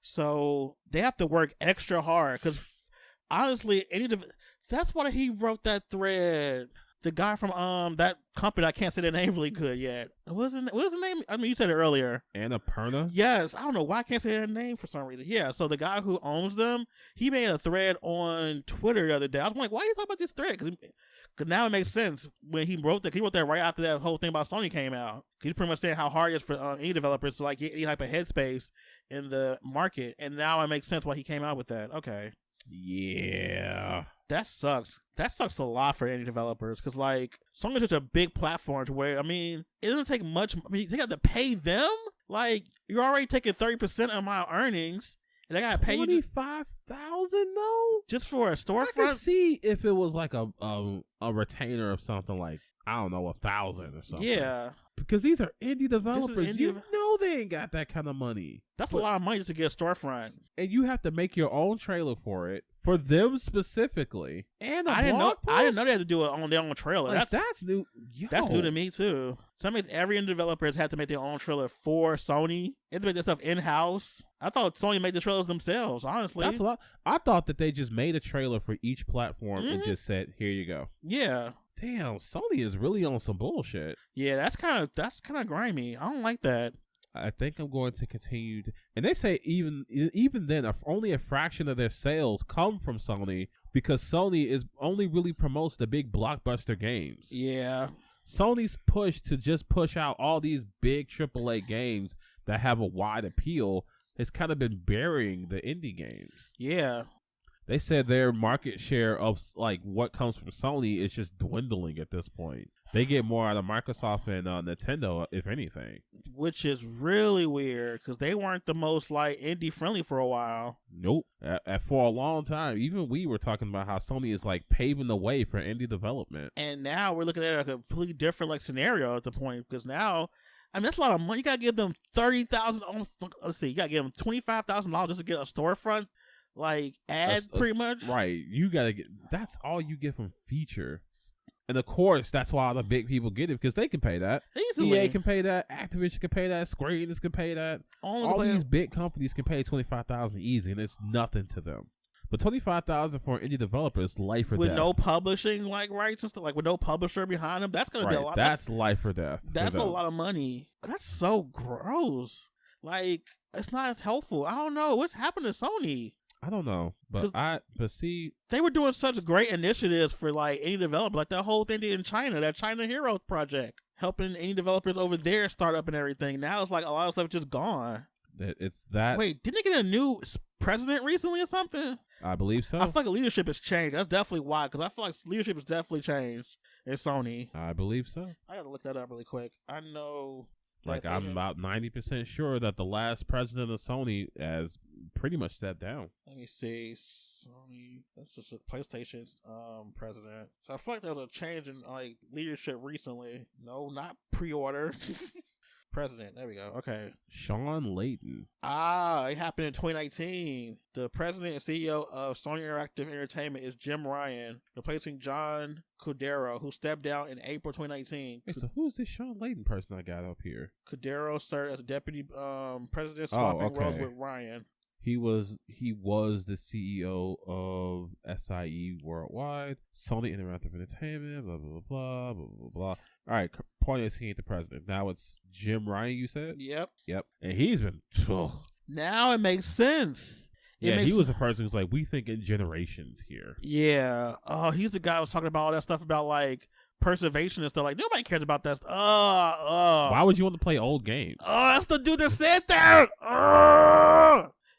So they have to work extra hard because honestly, that's why he wrote that thread. The guy from that company, I can't say their name really good yet. What's his name? I mean, you said it earlier. Annapurna? Yes, I don't know why I can't say their name for some reason. Yeah, so the guy who owns them, he made a thread on Twitter the other day. I was like, why are you talking about this thread? Because now it makes sense when he wrote that. He wrote that right after that whole thing about Sony came out. He's pretty much saying how hard it is for any developers to like get any type of headspace in the market, and now it makes sense why he came out with that. Okay. Yeah. That sucks. That sucks a lot for any developers because, like, Sony's such a big platform to where, I mean, it doesn't take much. I mean, they got to pay them? Like, you're already taking 30% of my earnings, and they got to pay you $25,000 though? Just for a storefront? I could see if it was like a retainer of something like, I don't know, 1,000 or something. Yeah. Because these are indie developers. You know they ain't got that kind of money. That's a lot of money just to get a storefront. And you have to make your own trailer for it, for them specifically. And I didn't know they had to do it on their own trailer. Like, that's new. Yo. That's new to me too. So that means every indie developer has had to make their own trailer for Sony. They have to make that stuff in-house. I thought Sony made the trailers themselves, honestly. That's a lot. I thought that they just made a trailer for each platform and just said, here you go. Yeah. Damn, Sony is really on some bullshit. Yeah, that's kind of grimy. I don't like that. I think I'm going to continue and they say even then, only a fraction of their sales come from Sony because Sony is only really promotes the big blockbuster games. Yeah. Sony's push to just push out all these big AAA games that have a wide appeal has kind of been burying the indie games. Yeah. They said their market share of like what comes from Sony is just dwindling at this point. They get more out of Microsoft and Nintendo, if anything. Which is really weird because they weren't the most like indie friendly for a while. Nope. For a long time, even we were talking about how Sony is like paving the way for indie development. And now we're looking at a completely different like scenario at the point because now, I mean, that's a lot of money. You gotta give them $30,000. Let's see, you gotta give them $25,000 just to get a storefront. Like ads, pretty much. Right. You gotta get. That's all you get from features, and of course, that's why all the big people get it because they can pay that. Easily. EA can pay that. Activision can pay that. Square Enix can pay that. All these big companies can pay $25,000 easy, and it's nothing to them. But $25,000 for an indie developer is life or death. With no publishing like rights and stuff, like with no publisher behind them, that's gonna be a lot. That's life or death. That's a lot of money. That's so gross. Like, it's not as helpful. I don't know what's happened to Sony. I don't know, but see, they were doing such great initiatives for like any developer, like that whole thing in China, that China Heroes project, helping any developers over there start up and everything. Now it's like a lot of stuff just gone. It's that. Wait, didn't they get a new president recently or something? I believe so. I feel like leadership has changed. That's definitely why, because I feel like leadership has definitely changed in Sony. I believe so. I gotta look that up really quick. I know. Like, I'm about 90% sure that the last president of Sony has pretty much stepped down. Let me see. Sony. That's just a PlayStation's president. So I feel like there was a change in like leadership recently. No, not pre-order. President. There we go. Okay. Sean Layden. It happened in 2019. The president and CEO of Sony Interactive Entertainment is Jim Ryan, replacing John Cordero, who stepped down in April 2019. Hey, so who's this Sean Layden person I got up here? Cordero served as deputy president, swapping roles with Ryan. He was the CEO of SIE Worldwide, Sony Interactive Entertainment, blah, blah, blah, blah, blah, blah, blah. All right, point is he ain't the president. Now it's Jim Ryan, you said? Yep. And he's been... Now it makes sense. He was a person who's like, we think in generations here. Yeah. Oh, he's the guy who was talking about all that stuff about, like, preservation and stuff. Like, nobody cares about that stuff. Why would you want to play old games? Oh, that's the dude that said that.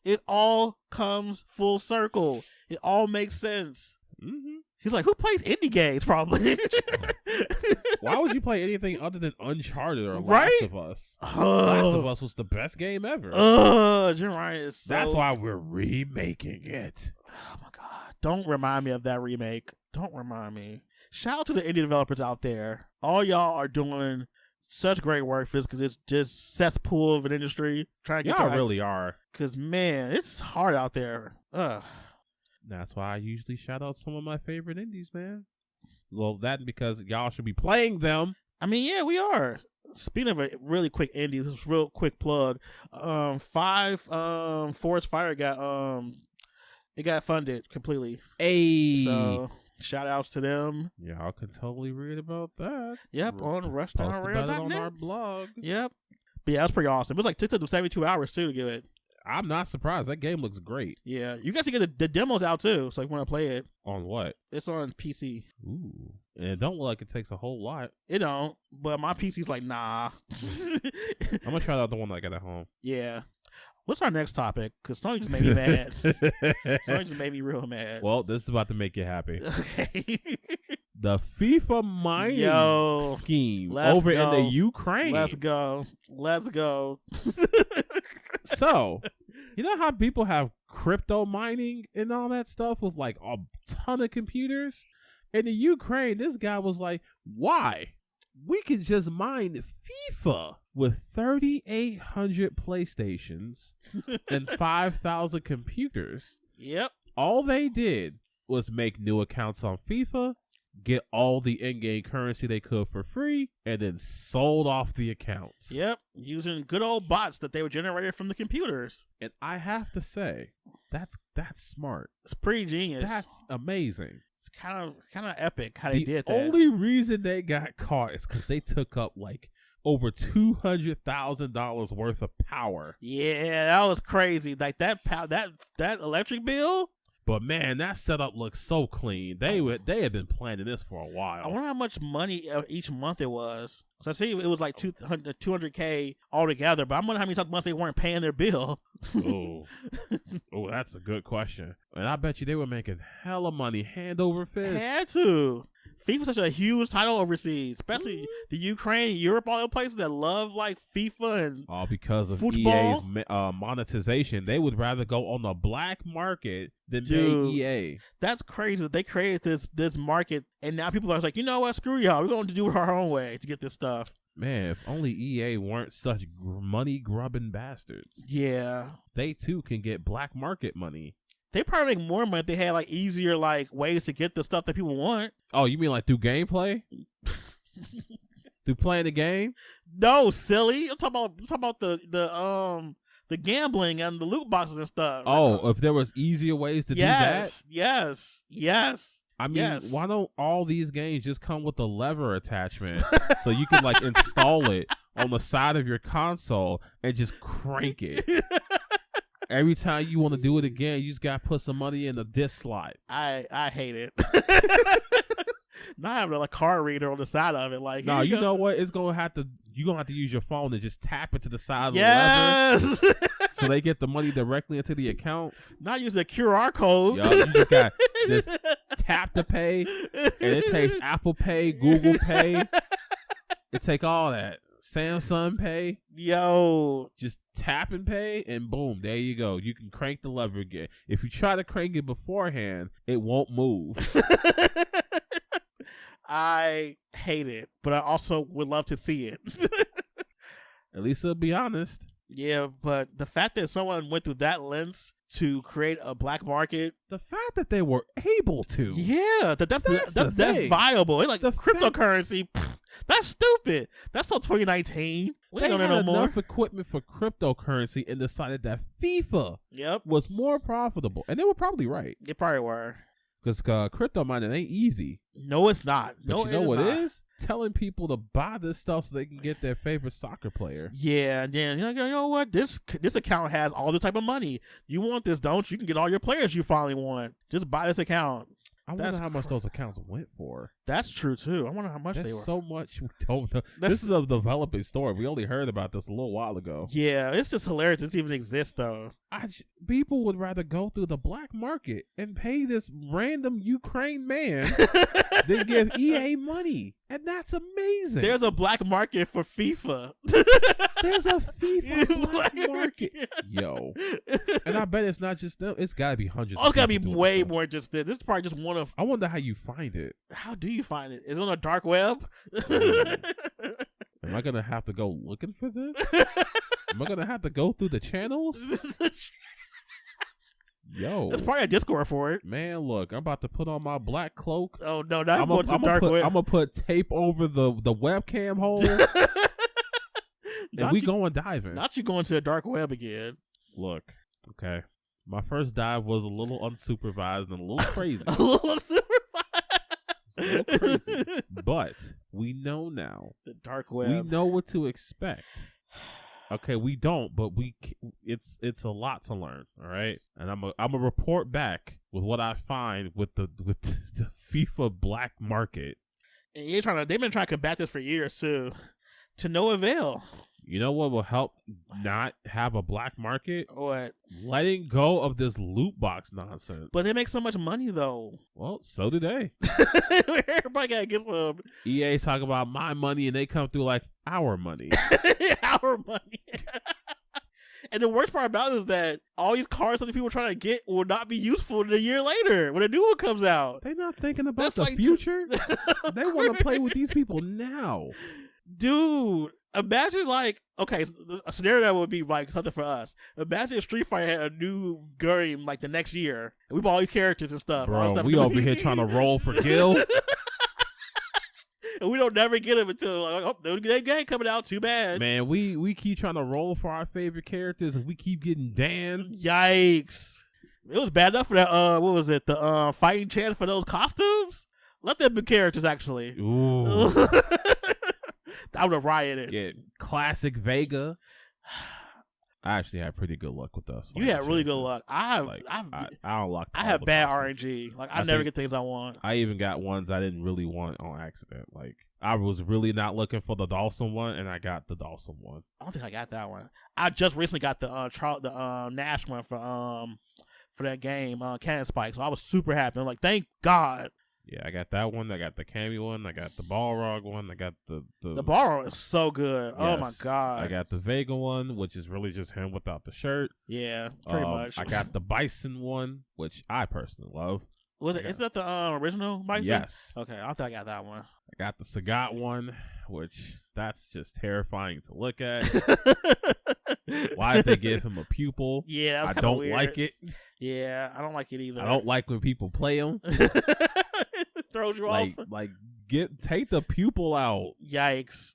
It all comes full circle. It all makes sense. Mm-hmm. He's like, who plays indie games, probably? Why would you play anything other than Uncharted or Right? Last of Us? Last of Us was the best game ever. Jim Ryan is so... That's why we're remaking it. Oh, my God. Don't remind me of that remake. Don't remind me. Shout out to the indie developers out there. All y'all are doing such great work for this, because it's just cesspool of an industry. Trying to get Y'all really are. Because, man, it's hard out there. That's why I usually shout out some of my favorite indies, man. Well, that because y'all should be playing them. I mean, yeah, we are. Speaking of a really quick indie, this is a real quick plug. Forest Fire got funded completely. Hey. So shout outs to them. Y'all can totally read about that. Yep, on Posted about it on rushdownrail.net. our blog. Yep. But yeah, that's pretty awesome. It was like 72 hours too to get it. I'm not surprised. That game looks great. Yeah, you got to get the demos out too, so if you want to play it. On what? It's on PC. Ooh. And it don't look like it takes a whole lot. It don't, but my PC's like, nah. I'm going to try out the one I got at home. Yeah. What's our next topic? Because Sony just made me mad. Sony just made me real mad. Well, this is about to make you happy. Okay. The FIFA mining scheme over in the Ukraine. Let's go. So, you know how people have crypto mining and all that stuff with like a ton of computers? In the Ukraine, this guy was like, why? We can just mine FIFA with 3,800 PlayStations and 5,000 computers. Yep. All they did was make new accounts on FIFA, get all the in-game currency they could for free, and then sold off the accounts. Yep, using good old bots that they were generated from the computers. And I have to say, that's smart. It's pretty genius. That's amazing. It's kind of epic how they did that. The only reason they got caught is because they took up like over $200,000 worth of power. Yeah, that was crazy. Like that electric bill. But man, that setup looks so clean. They had been planning this for a while. I wonder how much money each month it was. So I see it was like $200K altogether, but I'm wondering how many months they weren't paying their bill. Oh, that's a good question. And I bet you they were making hella money hand over fist. Had to. FIFA's such a huge title overseas, especially the Ukraine, Europe, all the places that love like FIFA and all because of football. EA's monetization. They would rather go on the black market than pay EA. That's crazy that they created this market, and now people are like, you know what, screw y'all, we're going to do it our own way to get this stuff. Man, if only EA weren't such money grubbing bastards. Yeah, they too can get black market money. They probably make more money if they had like easier like ways to get the stuff that people want. Oh, you mean like through gameplay? Through playing the game? No, silly. I'm talking about the gambling and the loot boxes and stuff. Oh, if there was easier ways to do that? Yes. I mean, why don't all these games just come with a lever attachment so you can like install it on the side of your console and just crank it. Every time you want to do it again, you just got to put some money in the disc slot. I hate it. Not having a card reader on the side of it. Like, no, you know what? You're gonna have to use your phone and just tap it to the side of the lever, so they get the money directly into the account. Not using a QR code. Yo, you just got this tap to pay, and it takes Apple Pay, Google Pay. It take all that. Samsung Pay. Yo. Just tap and pay, and boom, there you go. You can crank the lever again. If you try to crank it beforehand, it won't move. I hate it, but I also would love to see it. At least I'll be honest. Yeah, but the fact that someone went through that lens to create a black market, the fact that they were able to, yeah, that's viable. It's like the cryptocurrency. That's stupid. That's not 2019. We they don't had know no enough more equipment for cryptocurrency and decided that FIFA was more profitable, and they were probably right. They probably were. Because crypto mining ain't easy. No, it's not. But no, you know what not. it is? Telling people to buy this stuff so they can get their favorite soccer player. Yeah, then you know what? This account has all this type of money. You want this, don't you? You can get all your players you finally want. Just buy this account. I wonder how much those accounts went for. That's true too. I wonder how much they were. So much we don't know. This is a developing story. We only heard about this a little while ago. Yeah, it's just hilarious. It even exists though. People would rather go through the black market and pay this random Ukraine man than give EA money, and that's amazing. There's a black market for FIFA. There's a FIFA black market, yo, and I bet it's not just them. It's got to be hundreds. Oh, it's got to be way more just this. This is probably just one of. I wonder how you find it. How do you find it? Is it on a dark web? Am I gonna have to go looking for this? Am I gonna have to go through the channels? Yo, there's probably a Discord for it. Man, look, I'm about to put on my black cloak. Oh no, not going to the dark web. I'm gonna put tape over the webcam hole. And we going diving. Not you going to the dark web again. Look, okay. My first dive was a little unsupervised and a little crazy. A little unsupervised. A little crazy. But we know now. The dark web. We know what to expect. Okay, we don't, but it's a lot to learn, all right? And I'm a report back with what I find with the FIFA black market. And they've been trying to combat this for years too, to no avail. You know what will help not have a black market? What? Letting go of this loot box nonsense. But they make so much money though. Well, so do they. Everybody gotta get some. EA's talking about my money and they come through like our money. Our money. And the worst part about it is that all these cards that people are trying to get will not be useful a year later when a new one comes out. They're not thinking about the future. They want to play with these people now. Dude, imagine okay, a scenario that would be like something for us. Imagine if Street Fighter had a new game like the next year. And we bought all these characters and stuff. Bro, we over here trying to roll for Gil. And we don't never get them until that game coming out. Too bad. Man, we keep trying to roll for our favorite characters and we keep getting Dan. Yikes. It was bad enough for that, what was it? The fighting chance for those costumes? Let them be characters, actually. Ooh. I would have rioted. Yeah, classic Vega. I actually had pretty good luck with those. You had really good luck. I unlocked. I have bad RNG. I never get things I want. I even got ones I didn't really want on accident. Like I was really not looking for the Dawson one, and I got the Dawson one. I don't think I got that one. I just recently got the Nash one for that game, Cannon Spike. So I was super happy. I'm like, thank God. Yeah, I got that one. I got the Cammy one. I got the Balrog one. I got the Balrog is so good. Yes. Oh my God. I got the Vega one, which is really just him without the shirt. Yeah, pretty much. I got the Bison one, which I personally love. Is that the original Bison? Yes. Okay, I think I got that one. I got the Sagat one, which that's just terrifying to look at. Why did they give him a pupil? Yeah, I don't weird. Like it. Yeah, I don't like it either. I don't like when people play him. Throws you off. Take the pupil out. Yikes.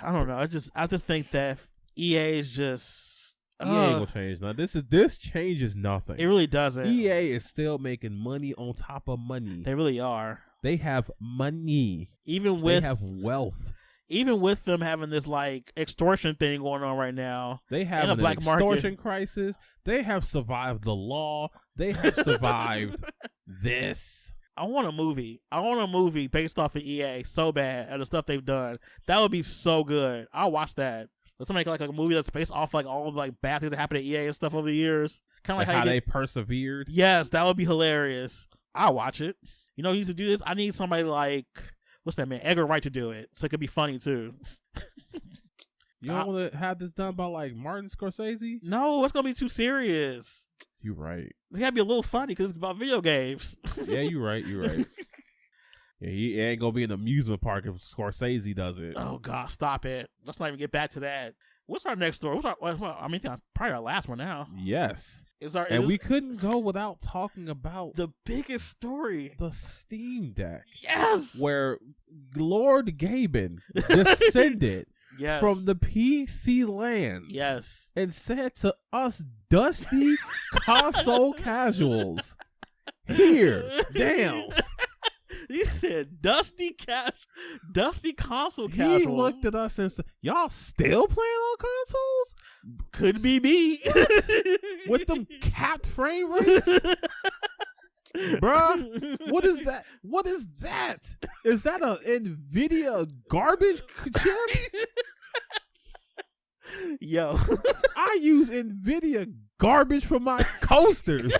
I don't know. I just think that EA is just EA ain't gonna change nothing. This changes nothing. It really doesn't. EA is still making money on top of money. They really are. They have money. They have wealth. even with them having this like extortion thing going on right now, they have an extortion crisis. They have survived the law. They have survived this. I want a movie. I want a movie based off of EA so bad and the stuff they've done. That would be so good. I'll watch that. Let's make like a movie that's based off like all of like bad things that happened at EA and stuff over the years. Kind of like how they persevered. Yes, that would be hilarious. I'll watch it. You know who needs to do this? I need somebody like, what's that man? Edgar Wright to do it. So it could be funny too. You don't want to have this done by like Martin Scorsese? No, it's going to be too serious. You're right. It got to be a little funny because it's about video games. Yeah, you're right. You're right. Yeah, he ain't going to be an amusement park if Scorsese does it. Oh, God, stop it. Let's not even get back to that. What's our next story? Probably our last one now. Yes. And we couldn't go without talking about the biggest story. The Steam Deck. Yes. Where Lord Gaben descended yes. from the PC lands. Yes. And said to us dusty console casuals, here, damn. He said, dusty console casuals. He looked at us and said, y'all still playing on consoles? Could be me. With them capped frame rates? Bruh, what is that? What is that? Is that a nVidia garbage chip? Yo. I use nVidia garbage for my coasters.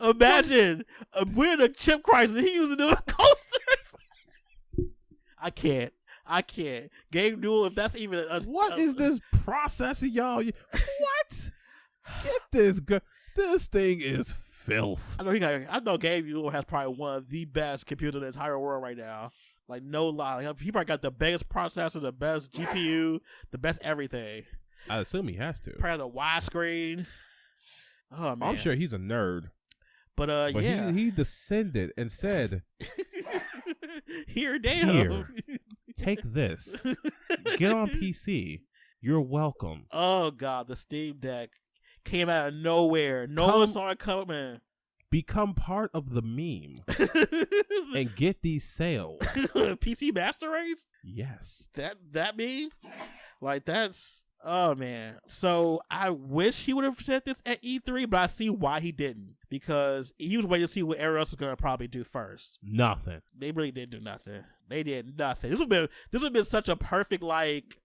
Imagine we're in a chip crisis. He using the coasters. I can't. Game Duel, if that's even what is this processor, y'all? What? Get this. This thing is filth. I know Game Duel has probably one of the best computers in the entire world right now. Like, no lie. He probably got the best processor, the best GPU, the best everything. I assume he has to. Probably the widescreen. Oh, man. I'm sure he's a nerd. But yeah. He descended and said, Here, damn. Here, take this. Get on PC. You're welcome. Oh, God. The Steam Deck came out of nowhere. No one saw it coming. Become part of the meme and get these sales. PC Master Race? Yes. That meme? Like, that's... Oh, man. So I wish he would have said this at E3, but I see why he didn't. Because he was waiting to see what everyone else was going to probably do first. Nothing. They really didn't do nothing. They did nothing. This would have been such a perfect, like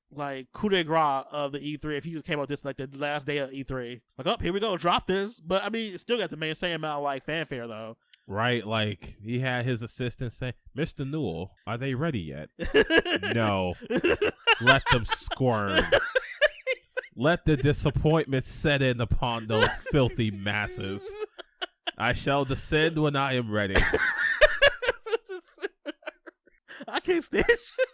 coup de grace of the E3 if he just came out this, like, the last day of E3. Like, oh, here we go, drop this. But, I mean, it still got the same amount of, like, fanfare, though. Right, like, he had his assistant say, Mr. Newell, are they ready yet? No. Let them squirm. Let the disappointment set in upon those filthy masses. I shall descend when I am ready. I can't stand you.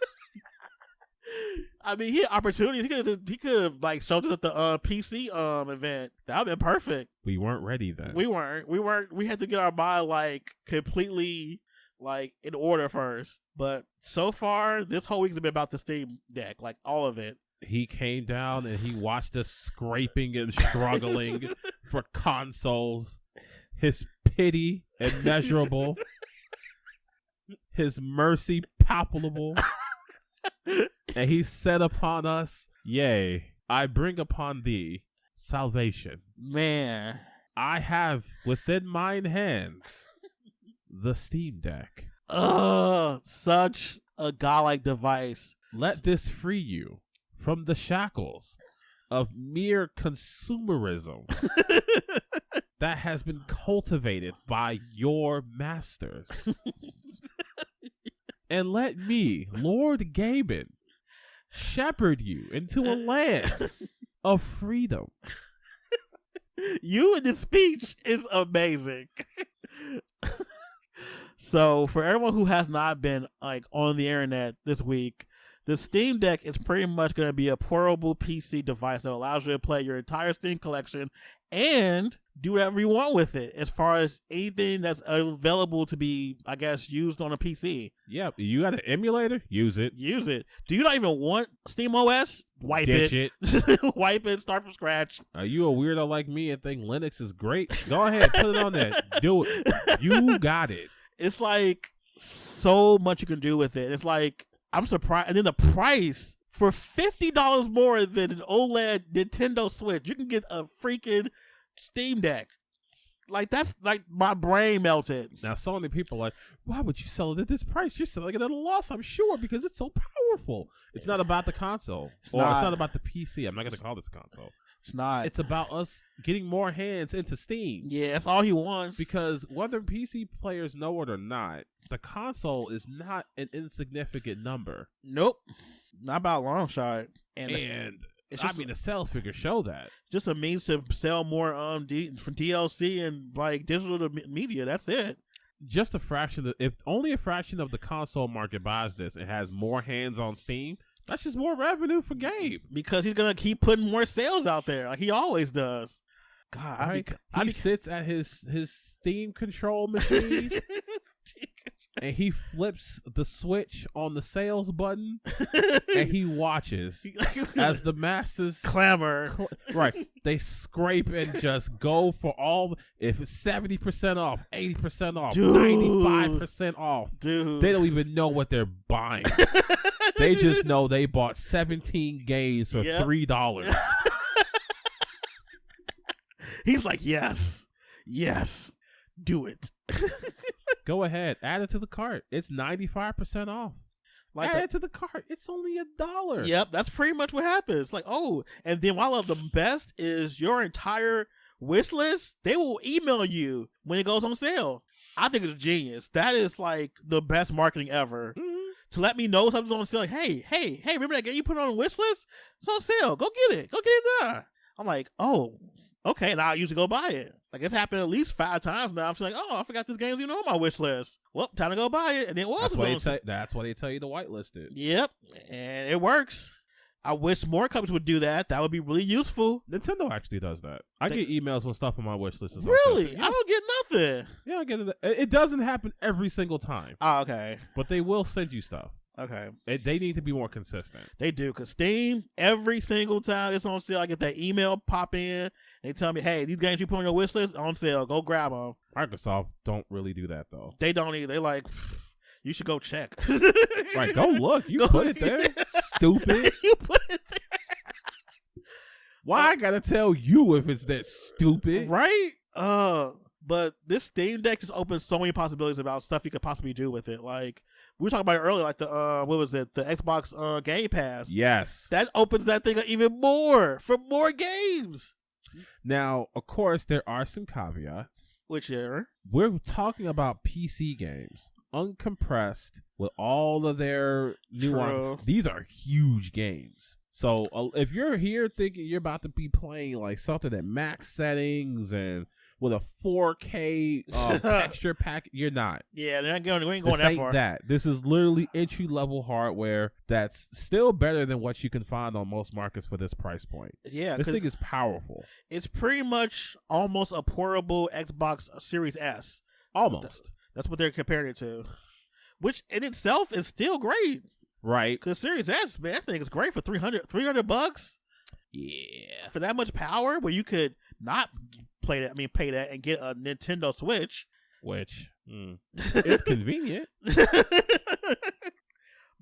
I mean, he had opportunities. He could have like showed us at the PC event. That would have been perfect. We weren't ready then. We weren't. We had to get our mind like completely like in order first. But so far, this whole week's been about the Steam Deck, like all of it. He came down and he watched us scraping and struggling for consoles. His pity immeasurable. His mercy palpable. And he said upon us, yea, I bring upon thee salvation. Man. I have within mine hands the Steam Deck. Such a godlike device. Let this free you from the shackles of mere consumerism that has been cultivated by your masters. And let me, Lord Gaben, shepherd you into a land of freedom. You in this speech is amazing. So, for everyone who has not been like on the internet this week, the Steam Deck is pretty much going to be a portable PC device that allows you to play your entire Steam collection and do whatever you want with it as far as anything that's available to be, I guess, used on a PC. Yeah, you got an emulator? Use it. Use it. Do you not even want Steam OS? Wipe Ditch it. Wipe it. Start from scratch. Are you a weirdo like me and think Linux is great? Go ahead. Put it on there. Do it. You got it. It's like so much you can do with it. It's like, I'm surprised. And then the price for $50 more than an OLED Nintendo Switch, you can get a freaking SteamDeck. Like, that's like, my brain melted. Now, so many people are like, why would you sell it at this price? You're selling it at a loss, I'm sure, because it's so powerful. It's not about the console. It's not about the PC. I'm not going to call this console. It's not. It's about us getting more hands into Steam. Yeah, that's all he wants. Because whether PC players know it or not, the console is not an insignificant number. Nope. Not by a long shot. And it's just, the sales figures show that. Just a means to sell more from DLC and like digital media. That's it. Just a fraction. If only a fraction of the console market buys this and has more hands on Steam, that's just more revenue for Gabe. Because he's gonna keep putting more sales out there, like he always does. God, right? He sits at his Steam control machine and he flips the switch on the sales button and he watches as the masses clamor. Right. They scrape and just go for all. If it's 70% off, 80% off, 95% off, they don't even know what they're buying. They just know they bought 17 games for $3. He's like, yes, do it. Go ahead, add it to the cart. It's 95% off. Like, add it to the cart. It's only $1. Yep, that's pretty much what happens. Like, oh, and then what I love the best is your entire wish list. They will email you when it goes on sale. I think it's genius. That is like the best marketing ever. Mm-hmm. To let me know something's on sale. Like, hey, remember that game you put on a wish list? It's on sale. Go get it. Go get it now. I'm like, oh, okay, and I usually go buy it. Like, it's happened at least 5 times now. I'm just like, oh, I forgot this game's even on my wish list. Well, time to go buy it. And then that's why they tell you to whitelist it. Yep, and it works. I wish more companies would do that. That would be really useful. Nintendo actually does that. I get emails when stuff on my wish list is really? On sale. I don't get nothing. Yeah, I get it. It doesn't happen every single time. Oh, okay. But they will send you stuff. Okay. They need to be more consistent. They do, because Steam, every single time it's on sale, I get that email pop in. They tell me, hey, these games you put on your wish list on sale. Go grab them. Microsoft don't really do that, though. They don't either. They're like, you should go check. Right, go look. You put it there. Stupid. You put it there. Why I gotta tell you if it's that stupid? Right? But this Steam Deck just opens so many possibilities about stuff you could possibly do with it. Like, we were talking about it earlier, like the what was it? The Xbox Game Pass. Yes. That opens that thing up even more for more games. Now, of course, there are some caveats. Which are? We're talking about PC games, uncompressed with all of their nuances. These are huge games. So if you're here thinking you're about to be playing like something at max settings and with a 4K texture pack, you're not. Yeah, we ain't going that far. This is literally entry level hardware that's still better than what you can find on most markets for this price point. Yeah, this thing is powerful. It's pretty much almost a portable Xbox Series S. Almost. That's what they're comparing it to, which in itself is still great. Right. Because Series S, man, that thing is great for $300. Yeah. For that much power, where you could not pay that and get a Nintendo Switch. Which, it's convenient.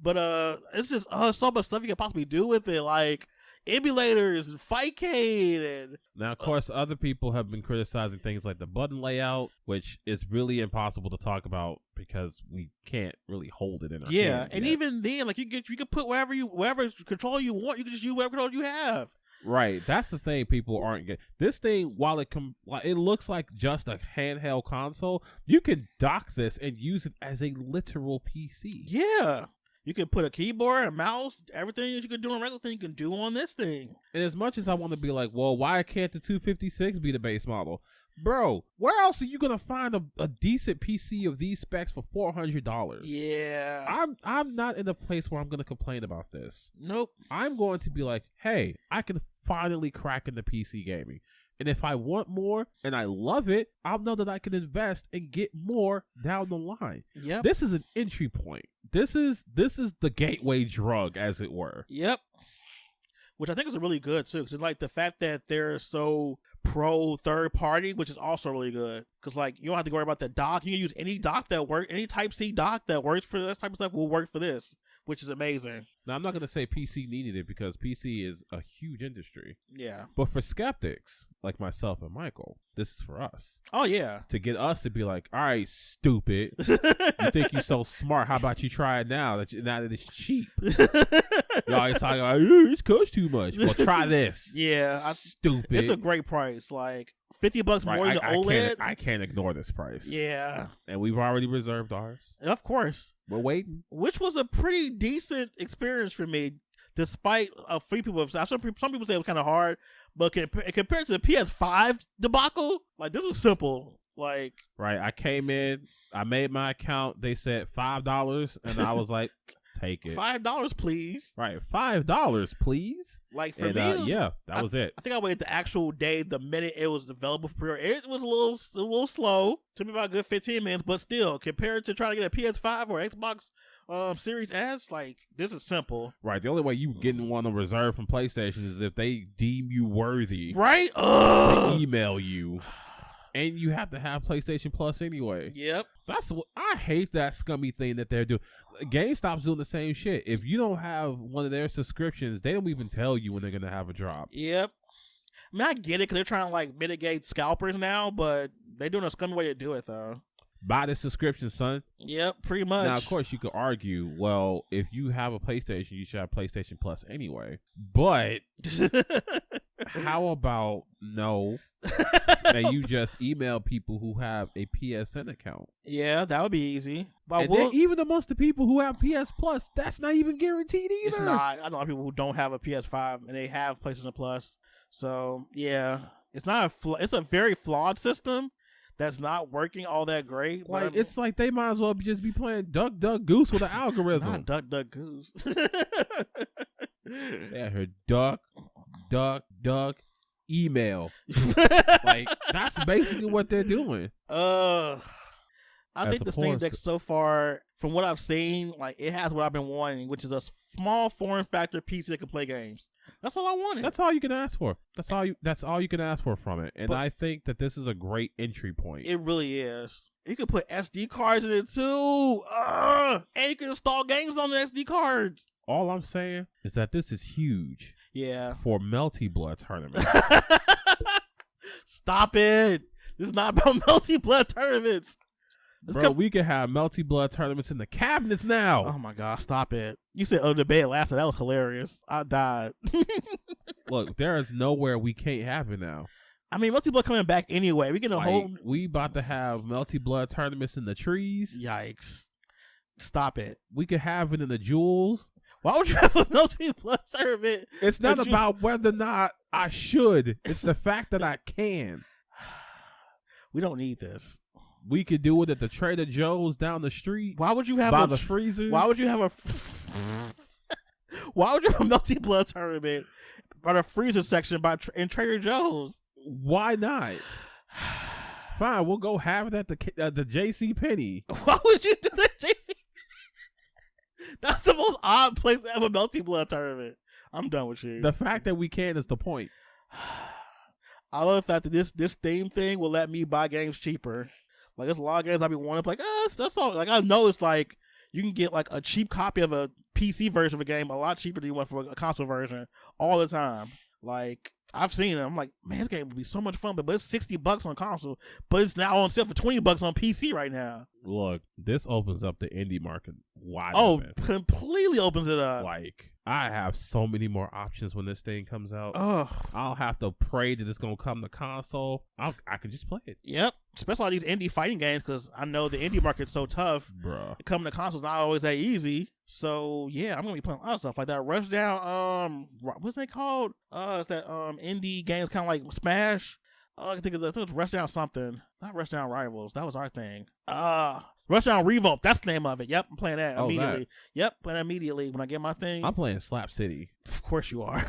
But it's just so much stuff you can possibly do with it, like emulators and Fightcade. And now, of course, other people have been criticizing things like the button layout, which is really impossible to talk about because we can't really hold it in our hands and yet. Even then, like you could put whatever control you want. You can just use whatever control you have. Right, that's the thing people aren't getting. This thing, while it looks like just a handheld console, you can dock this and use it as a literal PC. Yeah, you can put a keyboard, a mouse, everything that you can do on a regular thing, you can do on this thing. And as much as I want to be like, well, why can't the 256 be the base model? Bro, where else are you gonna find a decent PC of these specs for $400? Yeah, I'm not in a place where I'm gonna complain about this. Nope. I'm going to be like, hey, I can finally crack into PC gaming, and if I want more and I love it, I'll know that I can invest and get more down the line. Yep. This is an entry point. This is the gateway drug, as it were. Yep. Which I think is really good too, because like the fact that they're so Pro third party, which is also really good because like you don't have to worry about the dock. You can use any dock that works, any Type C dock that works for this type of stuff will work for this, which is amazing. Now I'm not gonna say PC needed it because PC is a huge industry. Yeah. But for skeptics like myself and Michael, this is for us. Oh yeah. To get us to be like, all right, stupid. You think you're so smart? How about you try it now that it's cheap? You always talking about it costs too much. Well, try this. Yeah. Stupid. It's a great price. Like $50 more than OLED. I can't ignore this price. Yeah. And we've already reserved ours. Of course. We're waiting. Which was a pretty decent experience for me, despite few people. Some people say it was kind of hard, but compared to the PS5 debacle, like this was simple. Like right, I came in, I made my account. They said $5, and I was like, take it. $5, please. Right, $5, please. Like for me, yeah, that was it. I think I waited the actual day, the minute it was available for pre-order. It was a little slow. Took me about a good 15 minutes, but still, compared to trying to get a PS5 or Xbox Series S, like this is simple. Right, the only way you getting one on reserve from PlayStation is if they deem you worthy, right, to email you. And you have to have PlayStation Plus anyway. Yep. I hate that scummy thing that they're doing. GameStop's doing the same shit. If you don't have one of their subscriptions, they don't even tell you when they're going to have a drop. Yep. I mean, I get it because they're trying to like mitigate scalpers now, but they're doing a scummy way to do it though. Buy the subscription, son. Yep, pretty much. Now, of course, you could argue, well, if you have a PlayStation, you should have PlayStation Plus anyway. But how about no? And you just email people who have a PSN account. Yeah, that would be easy. But and then even amongst the people who have PS Plus, that's not even guaranteed either. It's not. I know a lot of people who don't have a PS5 and they have PlayStation Plus. So yeah, it's not it's a very flawed system that's not working all that great. Like it's like they might as well just be playing Duck Duck Goose with an algorithm. Not Duck Duck Goose. Yeah, her Duck email. Like that's basically what they're doing. I think the SteamDeck so far, from what I've seen, like it has what I've been wanting, which is a small form factor PC that can play games. That's all I wanted. That's all you can ask for. That's all you can ask for from it. And I think that this is a great entry point. It really is. You can put SD cards in it too. And you can install games on the SD cards. All I'm saying is that this is huge. Yeah. For Melty Blood tournaments. Stop it. This is not about Melty Blood tournaments. Bro, we can have Melty Blood tournaments in the cabinets now. Oh my God, stop it. You said the debate last night. That was hilarious. I died. Look, there is nowhere we can't have it now. I mean, Melty Blood coming back anyway. We get a whole. We about to have Melty Blood tournaments in the trees. Yikes. Stop it. We could have it in the jewels. Why would you have a Melty Blood tournament? It's not about whether or not I should. It's the fact that I can. We don't need this. We could do it at the Trader Joe's down the street. Why would you have by the freezers? Why would you have a Why would you have a Melty Blood tournament by the freezer section in Trader Joe's? Why not? Fine, we'll go have it at the JC Penney. Why would you do that, JC? That's the most odd place to have a Melty Blood tournament. I'm done with you. The fact that we can is the point. I love the fact that this Steam thing will let me buy games cheaper. Like, there's a lot of games I be wanting, like, that's all. Like, I know it's like, you can get, like, a cheap copy of a PC version of a game a lot cheaper than you want for a console version all the time. Like, I've seen it. I'm like, man, this game would be so much fun, but it's $60 on console, but it's now on sale for $20 on PC right now. Look, this opens up the indie market wide open. Completely opens it up. Like, I have so many more options when this thing comes out. Oh, I'll have to pray that it's gonna come to console. I can just play it. Yep, especially all these indie fighting games, because I know the indie market's so tough. Bruh, coming to console's not always that easy. So yeah, I'm gonna be playing a lot of stuff like that. Rushdown, what's that called? It's that indie games kind of like Smash. I can think of it was Rushdown something. Not Rushdown Rivals. That was our thing. Rushdown Revolt. That's the name of it. Yep, I'm playing that immediately. Yep, playing that immediately when I get my thing. I'm playing Slap City. Of course you are.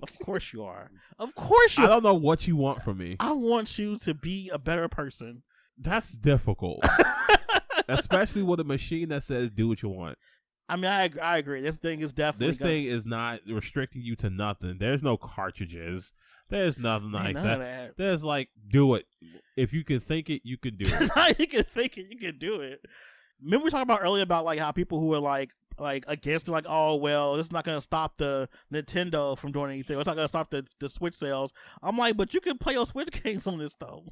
Of course you are. Of course you are. I don't know what you want from me. I want you to be a better person. That's difficult. Especially with a machine that says do what you want. I mean, I agree. This thing is definitely thing is not restricting you to nothing. There's no cartridges. There's nothing like that. There's like, do it. If you can think it, you can do it. You can think it, you can do it. Remember we talked about earlier about like how people who are like against it, like, oh well, it's not gonna stop the Nintendo from doing anything. It's not gonna stop the Switch sales. I'm like, but you can play your Switch games on this though.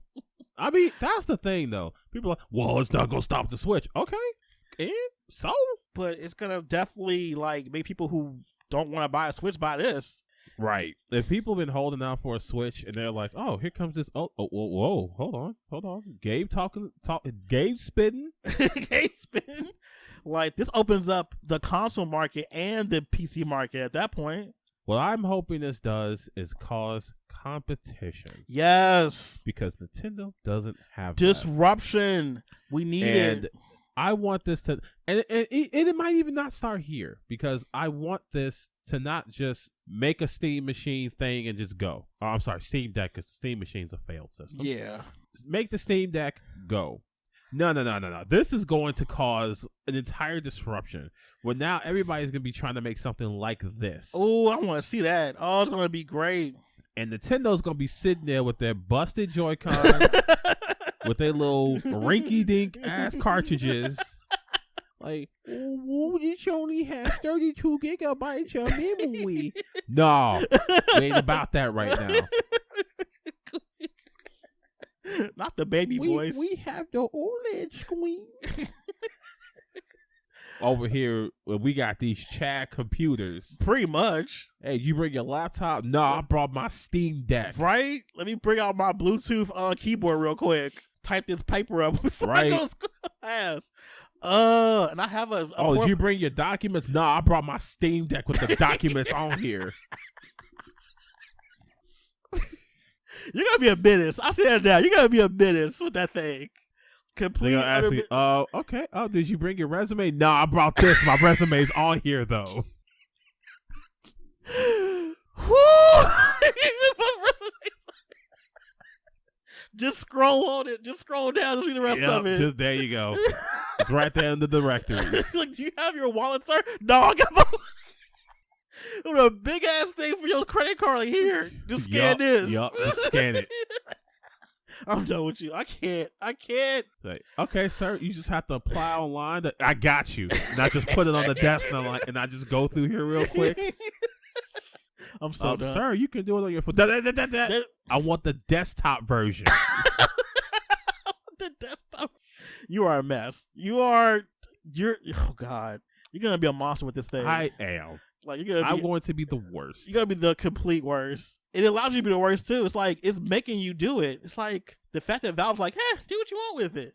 I mean, that's the thing though. People are like, well, it's not gonna stop the Switch. Okay, and so, but it's gonna definitely like make people who don't want to buy a Switch buy this. Right. If people have been holding out for a Switch and they're like, oh, here comes this. Oh, whoa, hold on. Gabe Gabe spitting. Gabe spitting. Like, this opens up the console market and the PC market at that point. What I'm hoping this does is cause competition. Yes. Because Nintendo doesn't have disruption. That. We need it. I want this to, and it might even not start here, because I want this to not just make a Steam machine thing and just go. Oh, I'm sorry, Steam Deck, because Steam machine's a failed system. Yeah. Make the Steam Deck go. No. This is going to cause an entire disruption where now everybody's going to be trying to make something like this. Oh, I want to see that. Oh, it's going to be great. And Nintendo's going to be sitting there with their busted Joy-Cons, with their little rinky-dink ass cartridges. Like, oh, this only has 32 gigabytes of memory. No, we ain't about that right now. Not the baby voice. We have the OLED screen. Over here, we got these Chad computers. Pretty much. Hey, you bring your laptop? No, I brought my Steam Deck. Right? Let me bring out my Bluetooth keyboard real quick. Type this paper up before I go to class. And I have a did you bring your documents? No, I brought my Steam Deck with the documents on here. You're gonna be a menace. I say that now. You're gonna be a menace with that thing. Complete. Ask me, okay. Oh, did you bring your resume? No, I brought this. My resume's on here though. Just scroll on it. Just scroll down to see the rest of it. Just there you go. It's right there in the directories. Like, do you have your wallet, sir? No, I got my with a big ass thing for your credit card. Like, here, just scan this. Just scan it. I'm done with you. I can't. Like, okay, sir, you just have to apply online. I got you. And I just put it on the desk and I just go through here real quick. I'm so done. Sir, you can do it on your phone. I want the desktop version. The desktop. You are a mess. Oh God. You're gonna be a monster with this thing. I am. Like, I'm going to be the worst. You're gonna be the complete worst. It allows you to be the worst too. It's like, it's making you do it. It's like the fact that Valve's like, do what you want with it.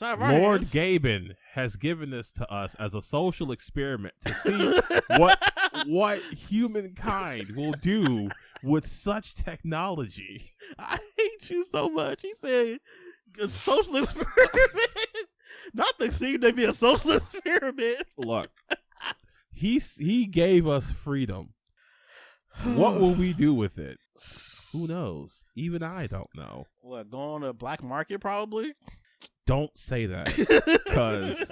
Lord Gaben has given this to us as a social experiment to see what humankind will do with such technology. I hate you so much. He said a social experiment. Not the seem to be a social experiment. Look, he gave us freedom. What will we do with it? Who knows? Even I don't know. What, go on the black market probably? Don't say that, because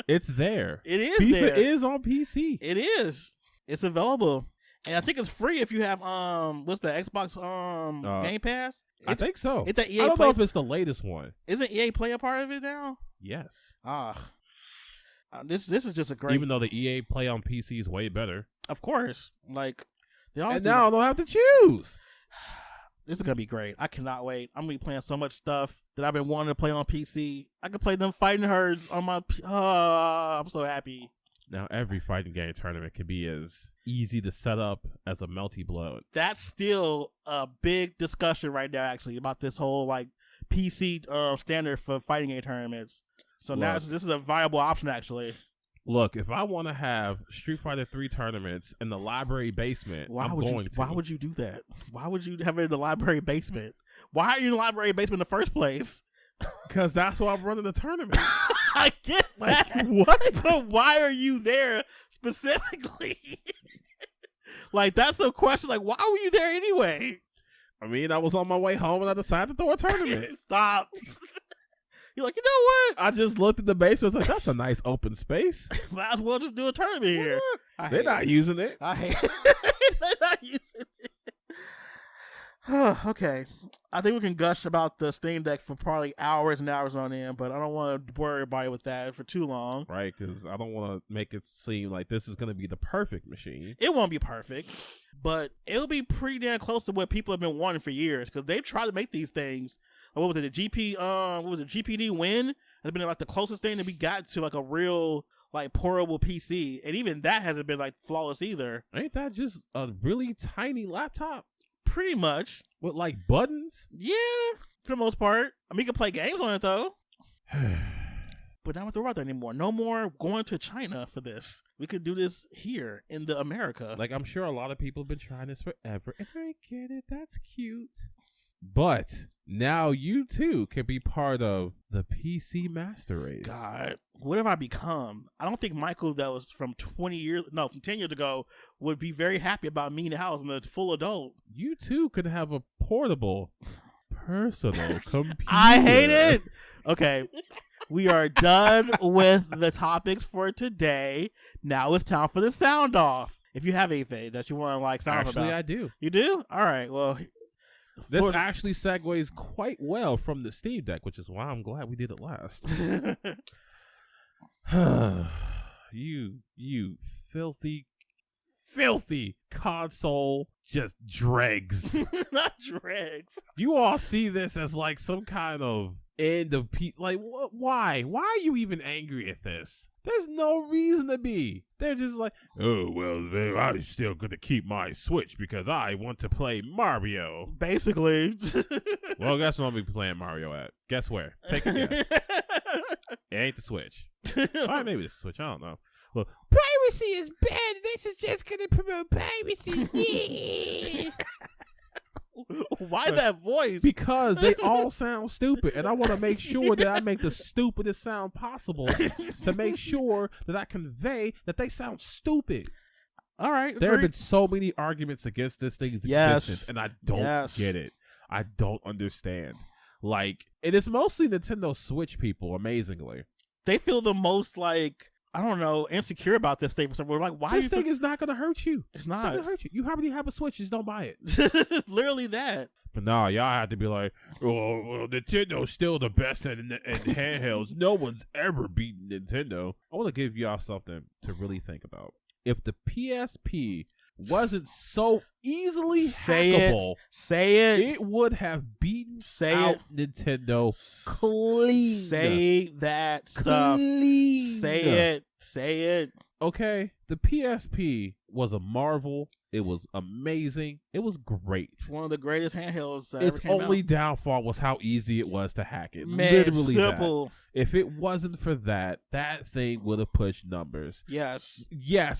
it's there. It is FIFA there. is on PC. It is. It's available. And I think it's free if you have what's the Xbox Game Pass? I think so. It's the EA I don't know if it's the latest one. Isn't EA Play a part of it now? Yes. This is just a great. Even though the EA Play on PC is way better. Of course. Like, and now I don't have to choose. This is gonna be great. I cannot wait. I'm gonna be playing so much stuff that I've been wanting to play on PC. I can play them fighting herds on my. I'm so happy. Now every fighting game tournament can be as easy to set up as a Melty Blood. That's still a big discussion right now, actually, about this whole like PC standard for fighting game tournaments. So now this is a viable option, actually. Look, if I want to have Street Fighter 3 tournaments in the library basement, Why would you do that? Why would you have it in the library basement? Why are you in the library basement in the first place? Because that's why I'm running the tournament. I get that. Like, what? But why are you there specifically? Like, that's the question. Like, why were you there anyway? I mean, I was on my way home and I decided to throw a tournament. Stop. You're like, you know what? I just looked at the base. I was like, that's a nice open space. Might as well just do a tournament here. They're not using it. I hate it. They're not using it. Okay. I think we can gush about the Steam Deck for probably hours and hours on end, but I don't want to bore everybody with that for too long. Right, because I don't want to make it seem like this is going to be the perfect machine. It won't be perfect, but it'll be pretty damn close to what people have been wanting for years, because they've tried to make these things. What was it? GPD Win has been like the closest thing that we got to like a real like portable PC, and even that hasn't been like flawless either. Ain't that just a really tiny laptop? Pretty much. With like buttons? Yeah, for the most part. I mean, you can play games on it though. But not with the weather anymore. No more going to China for this. We could do this here in the America. Like, I'm sure a lot of people have been trying this forever, and I get it. That's cute. But now you too can be part of the PC Master Race. God, what have I become? I don't think Michael that was from 10 years ago would be very happy about me in the house and a full adult. You too could have a portable personal computer. I hate it. Okay. We are done with the topics for today. Now it's time for the sound off. If you have anything that you want to like sound off about. Actually, I do. You do? All right. Well, this actually segues quite well from the Steam Deck, which is why I'm glad we did it last. you filthy console just dregs. Not dregs. You all see this as like some kind of end of like what? Why are you even angry at this? There's no reason to be. They're just like, oh well, man, I'm still gonna keep my Switch because I want to play Mario. Basically. Well, guess what I'm gonna be playing Mario at? Guess where? Take a guess. It ain't the Switch. All right, maybe it's the Switch. I don't know. Well, piracy is bad. This is just gonna promote piracy. Yeah. Why that voice? Because they all sound stupid, and I want to make sure that I make the stupidest sound possible to make sure that I convey that they sound stupid. All right. There have been so many arguments against this thing's existence, and I don't get it. I don't understand. Like, it is mostly Nintendo Switch people, amazingly. They feel the most like, I don't know, insecure about this thing. So we're like, why? This thing is not going to hurt you. It's not. going to hurt you. You already have a Switch. Just don't buy it. It's literally that. But nah, y'all had to be like, oh, well, Nintendo's still the best in handhelds. No one's ever beaten Nintendo. I want to give y'all something to really think about. If the PSP wasn't so easily hackable, it would have beaten Nintendo clean. Say that stuff. Clean. Say it. Okay, the PSP was a marvel. It was amazing. It was great. It's one of the greatest handhelds its ever came only out. downfall was how easy it was to hack it. Man, literally simple. That. If it wasn't for that, that thing would have pushed numbers. Yes,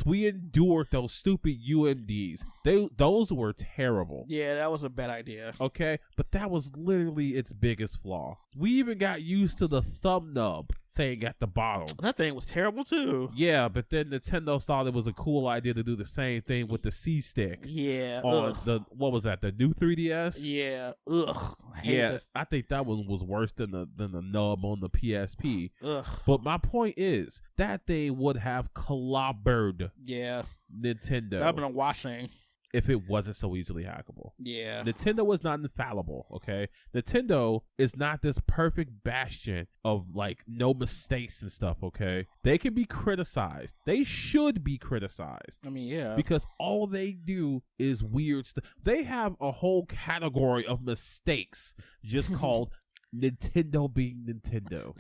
we endured those stupid UMDs. Those were terrible. Yeah, that was a bad idea. Okay, but that was literally its biggest flaw. We even got used to the thumb nub thing at the bottom. That thing was terrible too. Yeah, but then Nintendo thought it was a cool idea to do the same thing with the C stick. Yeah. On what was that? The new 3DS? Yeah. Ugh. I think that one was worse than the nub on the PSP. Ugh. But my point is that they would have clobbered Nintendo. That would have been a washing. If it wasn't so easily hackable. Yeah. Nintendo was not infallible, okay? Nintendo is not this perfect bastion of, like, no mistakes and stuff, okay? They can be criticized. They should be criticized. I mean, yeah. Because all they do is weird stuff. They have a whole category of mistakes just called Nintendo being Nintendo.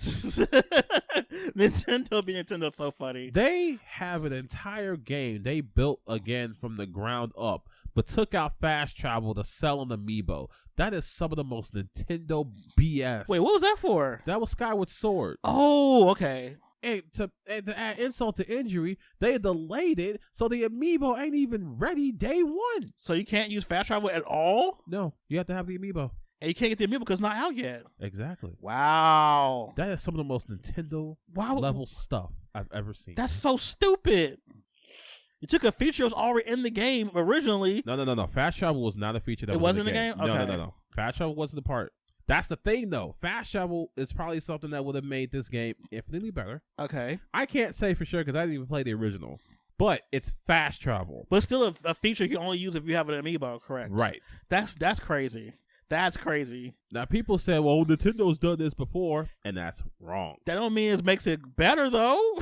Nintendo being Nintendo is so funny. They have an entire game they built again from the ground up, but took out fast travel to sell an amiibo. That is some of the most Nintendo BS. Wait, what was that for? That was Skyward Sword. Oh, okay. And to add insult to injury, they delayed it, so the amiibo ain't even ready day one. So you can't use fast travel at all? No, you have to have the amiibo. And you can't get the amiibo because it's not out yet. Exactly. Wow. That is some of the most Nintendo level stuff I've ever seen. That's so stupid. You took a feature that was already in the game originally. No. Fast travel was not a feature that was wasn't in the game. Okay. No. Fast travel wasn't the part. That's the thing, though. Fast travel is probably something that would have made this game infinitely better. Okay. I can't say for sure because I didn't even play the original. But it's fast travel. But still a feature you can only use if you have an amiibo, correct? Right. That's crazy. That's crazy. Now, people say, well, Nintendo's done this before, and that's wrong. That don't mean it makes it better, though.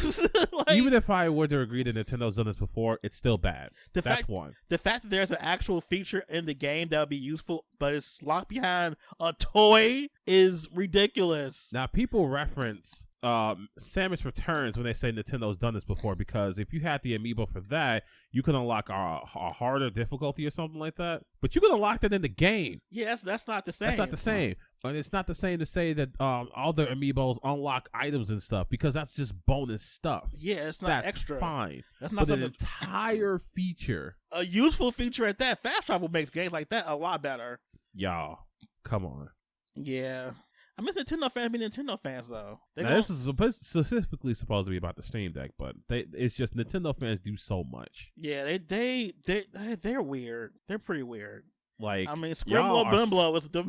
Like, even if I were to agree that Nintendo's done this before, it's still bad. That's one. The fact that there's an actual feature in the game that would be useful, but it's locked behind a toy is ridiculous. Now, people reference Samus Returns when they say Nintendo's done this before, because if you had the amiibo for that, you can unlock a harder difficulty or something like that. But you can unlock that in the game. Yeah, that's not the same. That's not the same. And it's not the same to say that all the amiibos unlock items and stuff, because that's just bonus stuff. Yeah, it's not that's extra. Fine. That's not but an entire feature, a useful feature at that. Fast travel makes games like that a lot better. Y'all, come on. Yeah. I miss Nintendo fans being Nintendo fans, though. This is specifically supposed to be about the Steam Deck, but it's just Nintendo fans do so much. Yeah, they're weird. They're pretty weird. Like, I mean, Scrimble Bimblo is the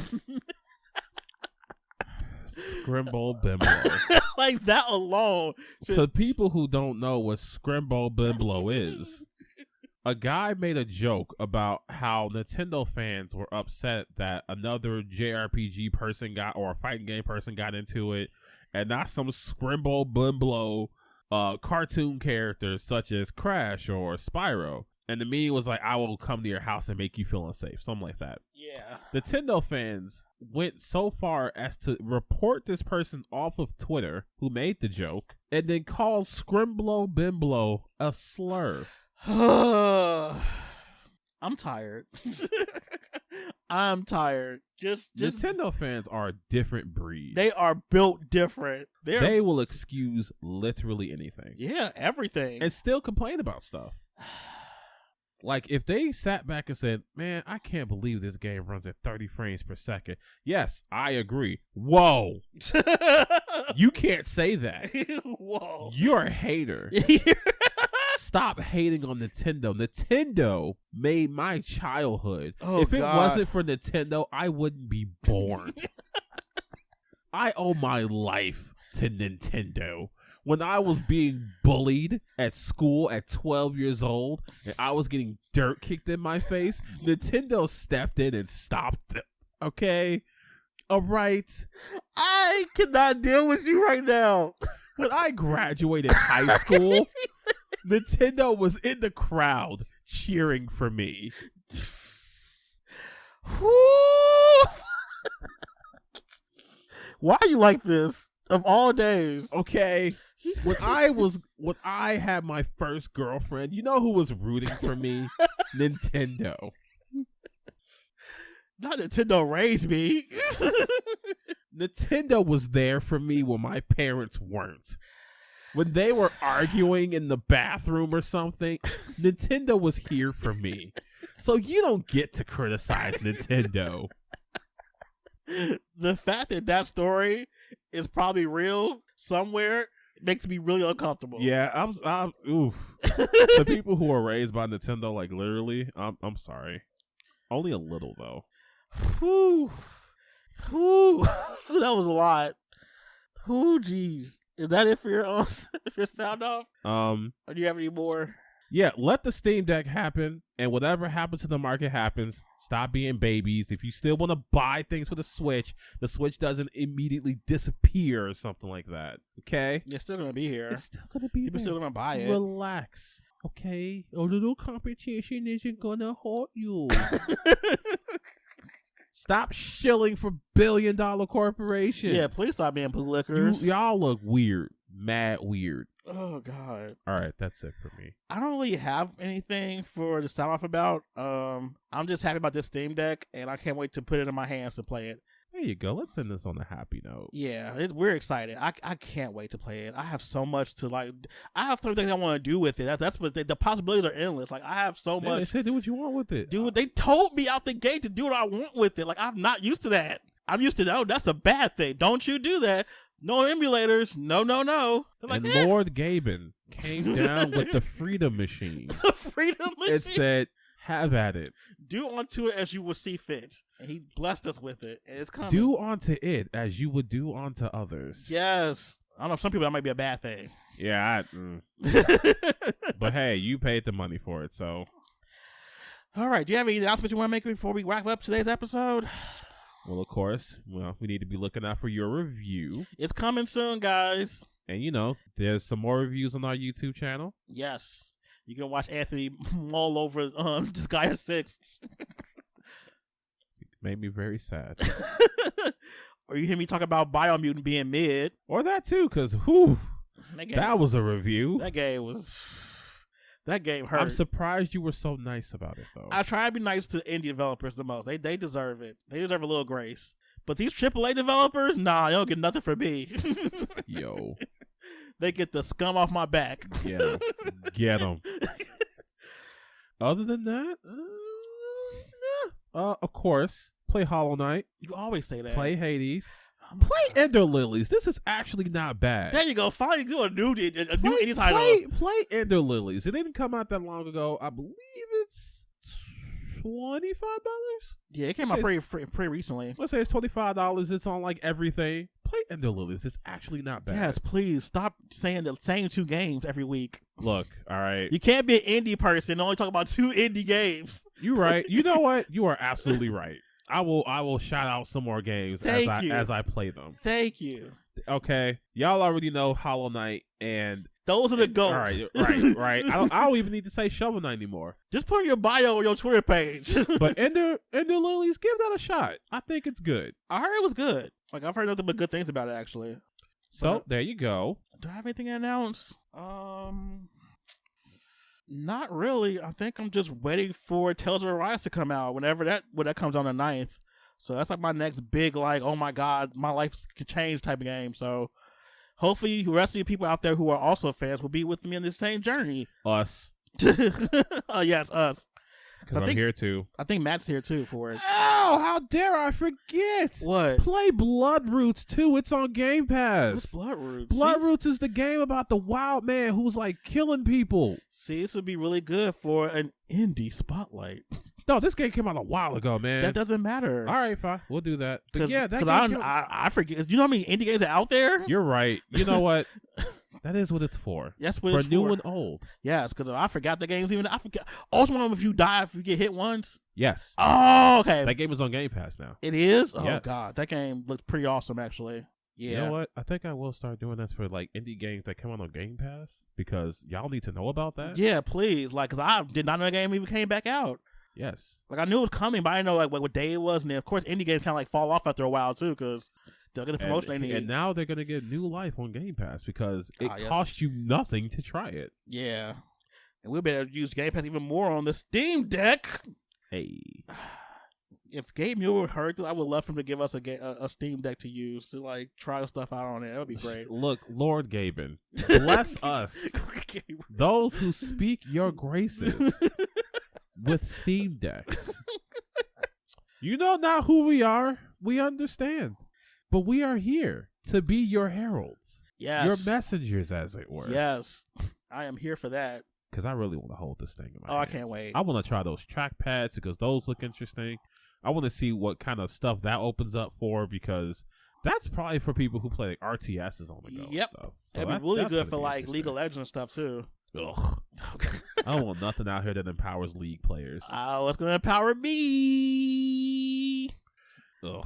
Scrimble Bimblo. Like that alone. So people who don't know what Scrimble Bimblo is, a guy made a joke about how Nintendo fans were upset that another JRPG person or a fighting game person got into it, and not some Scrimble Bimblo cartoon characters such as Crash or Spyro. And the meme was like, I will come to your house and make you feel unsafe. Something like that. Yeah. Nintendo fans went so far as to report this person off of Twitter who made the joke, and then called Scrimble Bimblo a slur. I'm tired. I'm tired. Just Nintendo fans are a different breed. They are built different. They will excuse literally anything. Yeah, everything. And still complain about stuff. Like, if they sat back and said, man, I can't believe this game runs at 30 frames per second. Yes, I agree. Whoa. You can't say that. Whoa. You're a hater. Stop hating on Nintendo. Nintendo made my childhood. If it wasn't for Nintendo, I wouldn't be born. I owe my life to Nintendo. When I was being bullied at school at 12 years old and I was getting dirt kicked in my face, Nintendo stepped in and stopped it. Okay? All right? I cannot deal with you right now. When I graduated high school, Nintendo was in the crowd cheering for me. Why are you like this? Of all days. Okay. When I had my first girlfriend, you know who was rooting for me? Nintendo. Not Nintendo raised me. Nintendo was there for me when my parents weren't. When they were arguing in the bathroom or something, Nintendo was here for me. So you don't get to criticize Nintendo. The fact that story is probably real somewhere makes me really uncomfortable. Yeah, I'm oof. The people who are raised by Nintendo, like literally, I'm sorry. Only a little though. Whew. That was a lot. Jeez. Is that it for your sound off? Or do you have any more? Yeah, let the Steam Deck happen, and whatever happens to the market happens. Stop being babies. If you still want to buy things for the Switch doesn't immediately disappear or something like that. Okay? It's still gonna be here. It's still gonna be People there. still gonna buy it. Relax. Okay? A little competition isn't gonna hurt you. Stop shilling for billion-dollar corporations. Yeah, please stop being bootlickers. Y'all look weird. Mad weird. Oh, God. All right, that's it for me. I don't really have anything to sound off about. I'm just happy about this Steam Deck, and I can't wait to put it in my hands to play it. There you go. Let's end this on a happy note. Yeah, we're excited. I can't wait to play it. I have so much to like. I have so many things I want to do with it. That's what the possibilities are endless. Like I have so much. They said do what you want with it. Dude, they told me out the gate to do what I want with it. Like I'm not used to that. I'm used to that's a bad thing. Don't you do that. No emulators. No. Like, Lord Gaben came down with the Freedom Machine. The Freedom Machine. It said, Have at it. Do unto it as you will see fit. And he blessed us with it. And it's coming. Do unto it as you would do unto others. Yes. I don't know. Some people, that might be a bad thing. Yeah. But hey, you paid the money for it, so. All right. Do you have any announcements you want to make before we wrap up today's episode? Well, of course. Well, we need to be looking out for your review. It's coming soon, guys. And, there's some more reviews on our YouTube channel. Yes. You can watch Anthony mull over Disgaea 6. Made me very sad. Or you hear me talk about Biomutant being mid. Or that too, because that was a review. That game hurt. I'm surprised you were so nice about it, though. I try to be nice to indie developers the most. They deserve it. They deserve a little grace. But these AAA developers, nah, they don't get nothing from me. Yo. They get the scum off my back. Yeah. Get them. Other than that, of course, play Hollow Knight. You always say that. Play Hades. Play Ender Lilies. This is actually not bad. There you go. Finally do a new indie title. Play Ender Lilies. It didn't come out that long ago. I believe it's $25. Yeah, it came out pretty recently. Let's say it's $25. It's on like everything. Play Ender Lilies. It's actually not bad. Yes, please stop saying the same 2 games every week. Look, all right. You can't be an indie person and only talk about 2 indie games. You're right. You know what? You are absolutely right. I will shout out some more games as I play them. Thank you. Okay, y'all already know Hollow Knight, and those are the goats. All right. I don't even need to say Shovel Knight anymore. Just put in your bio on your Twitter page. But Ender Lilies, give that a shot. I think it's good. I heard it was good. Like I've heard nothing but good things about it actually. So there you go. Do I have anything to announce? Not really. I think I'm just waiting for Tales of Arise to come out when that comes on the 9th. So that's like my next big, like, oh my God, my life could change type of game. So hopefully the rest of you people out there who are also fans will be with me in this same journey. Us. Yes, us. Because I'm here too. I think Matt's here too for it. Oh, how dare I forget? What? Play Bloodroots 2. It's on Game Pass. What's Bloodroots? Bloodroots is the game about the wild man who's like killing people. See, this would be really good for an indie spotlight. No, this game came out a while ago, man. That doesn't matter. All right, fine. We'll do that. But yeah, that game I forget. You know how many indie games are out there? You're right. You know what? That is what it's for. That's what it's for. New and old. Yes, because I forgot the games. Even I forgot. Also, one of them, if you get hit once. Yes. Oh, okay. That game is on Game Pass now. It is? Oh, yes. God. That game looks pretty awesome, actually. Yeah. You know what? I think I will start doing this for like indie games that come out on Game Pass because y'all need to know about that. Yeah, please. Like, because I did not know the game even came back out. Yes. Like, I knew it was coming, but I didn't know like what day it was. And then, of course, indie games kind of like fall off after a while, too, because they'll get the promotion they need. And now they're going to get new life on Game Pass because it costs you nothing to try it. Yeah. And we'll be able to use Game Pass even more on the SteamDeck. Hey. If Gabe Mueller heard this, I would love for him to give us a Steam Deck to use to like try stuff out on it. That would be great. Look, Lord Gaben, bless us, those who speak your graces with Steam Decks. You know not who we are. We understand. But we are here to be your heralds. Yes. Your messengers, as it were. Yes. I am here for that. Because I really want to hold this thing in my hands. I can't wait. I want to try those track pads because those look interesting. I want to see what kind of stuff that opens up for because that's probably for people who play like RTSs on the go and stuff. So that'd be really good for like League of Legends and stuff too. Ugh. I don't want nothing out here that empowers League players. Oh, it's going to empower me. Ugh.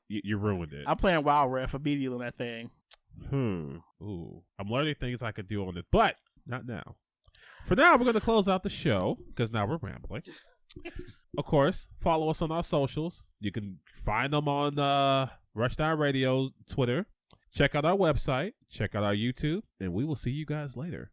You ruined it. I'm playing Wild Rift immediately on that thing. Ooh. I'm learning things I could do on it, but not now. For now, we're going to close out the show because now we're rambling. Of course, follow us on our socials. You can find them on Rushdown Radio Twitter. Check out our website. Check out our YouTube. And we will see you guys later.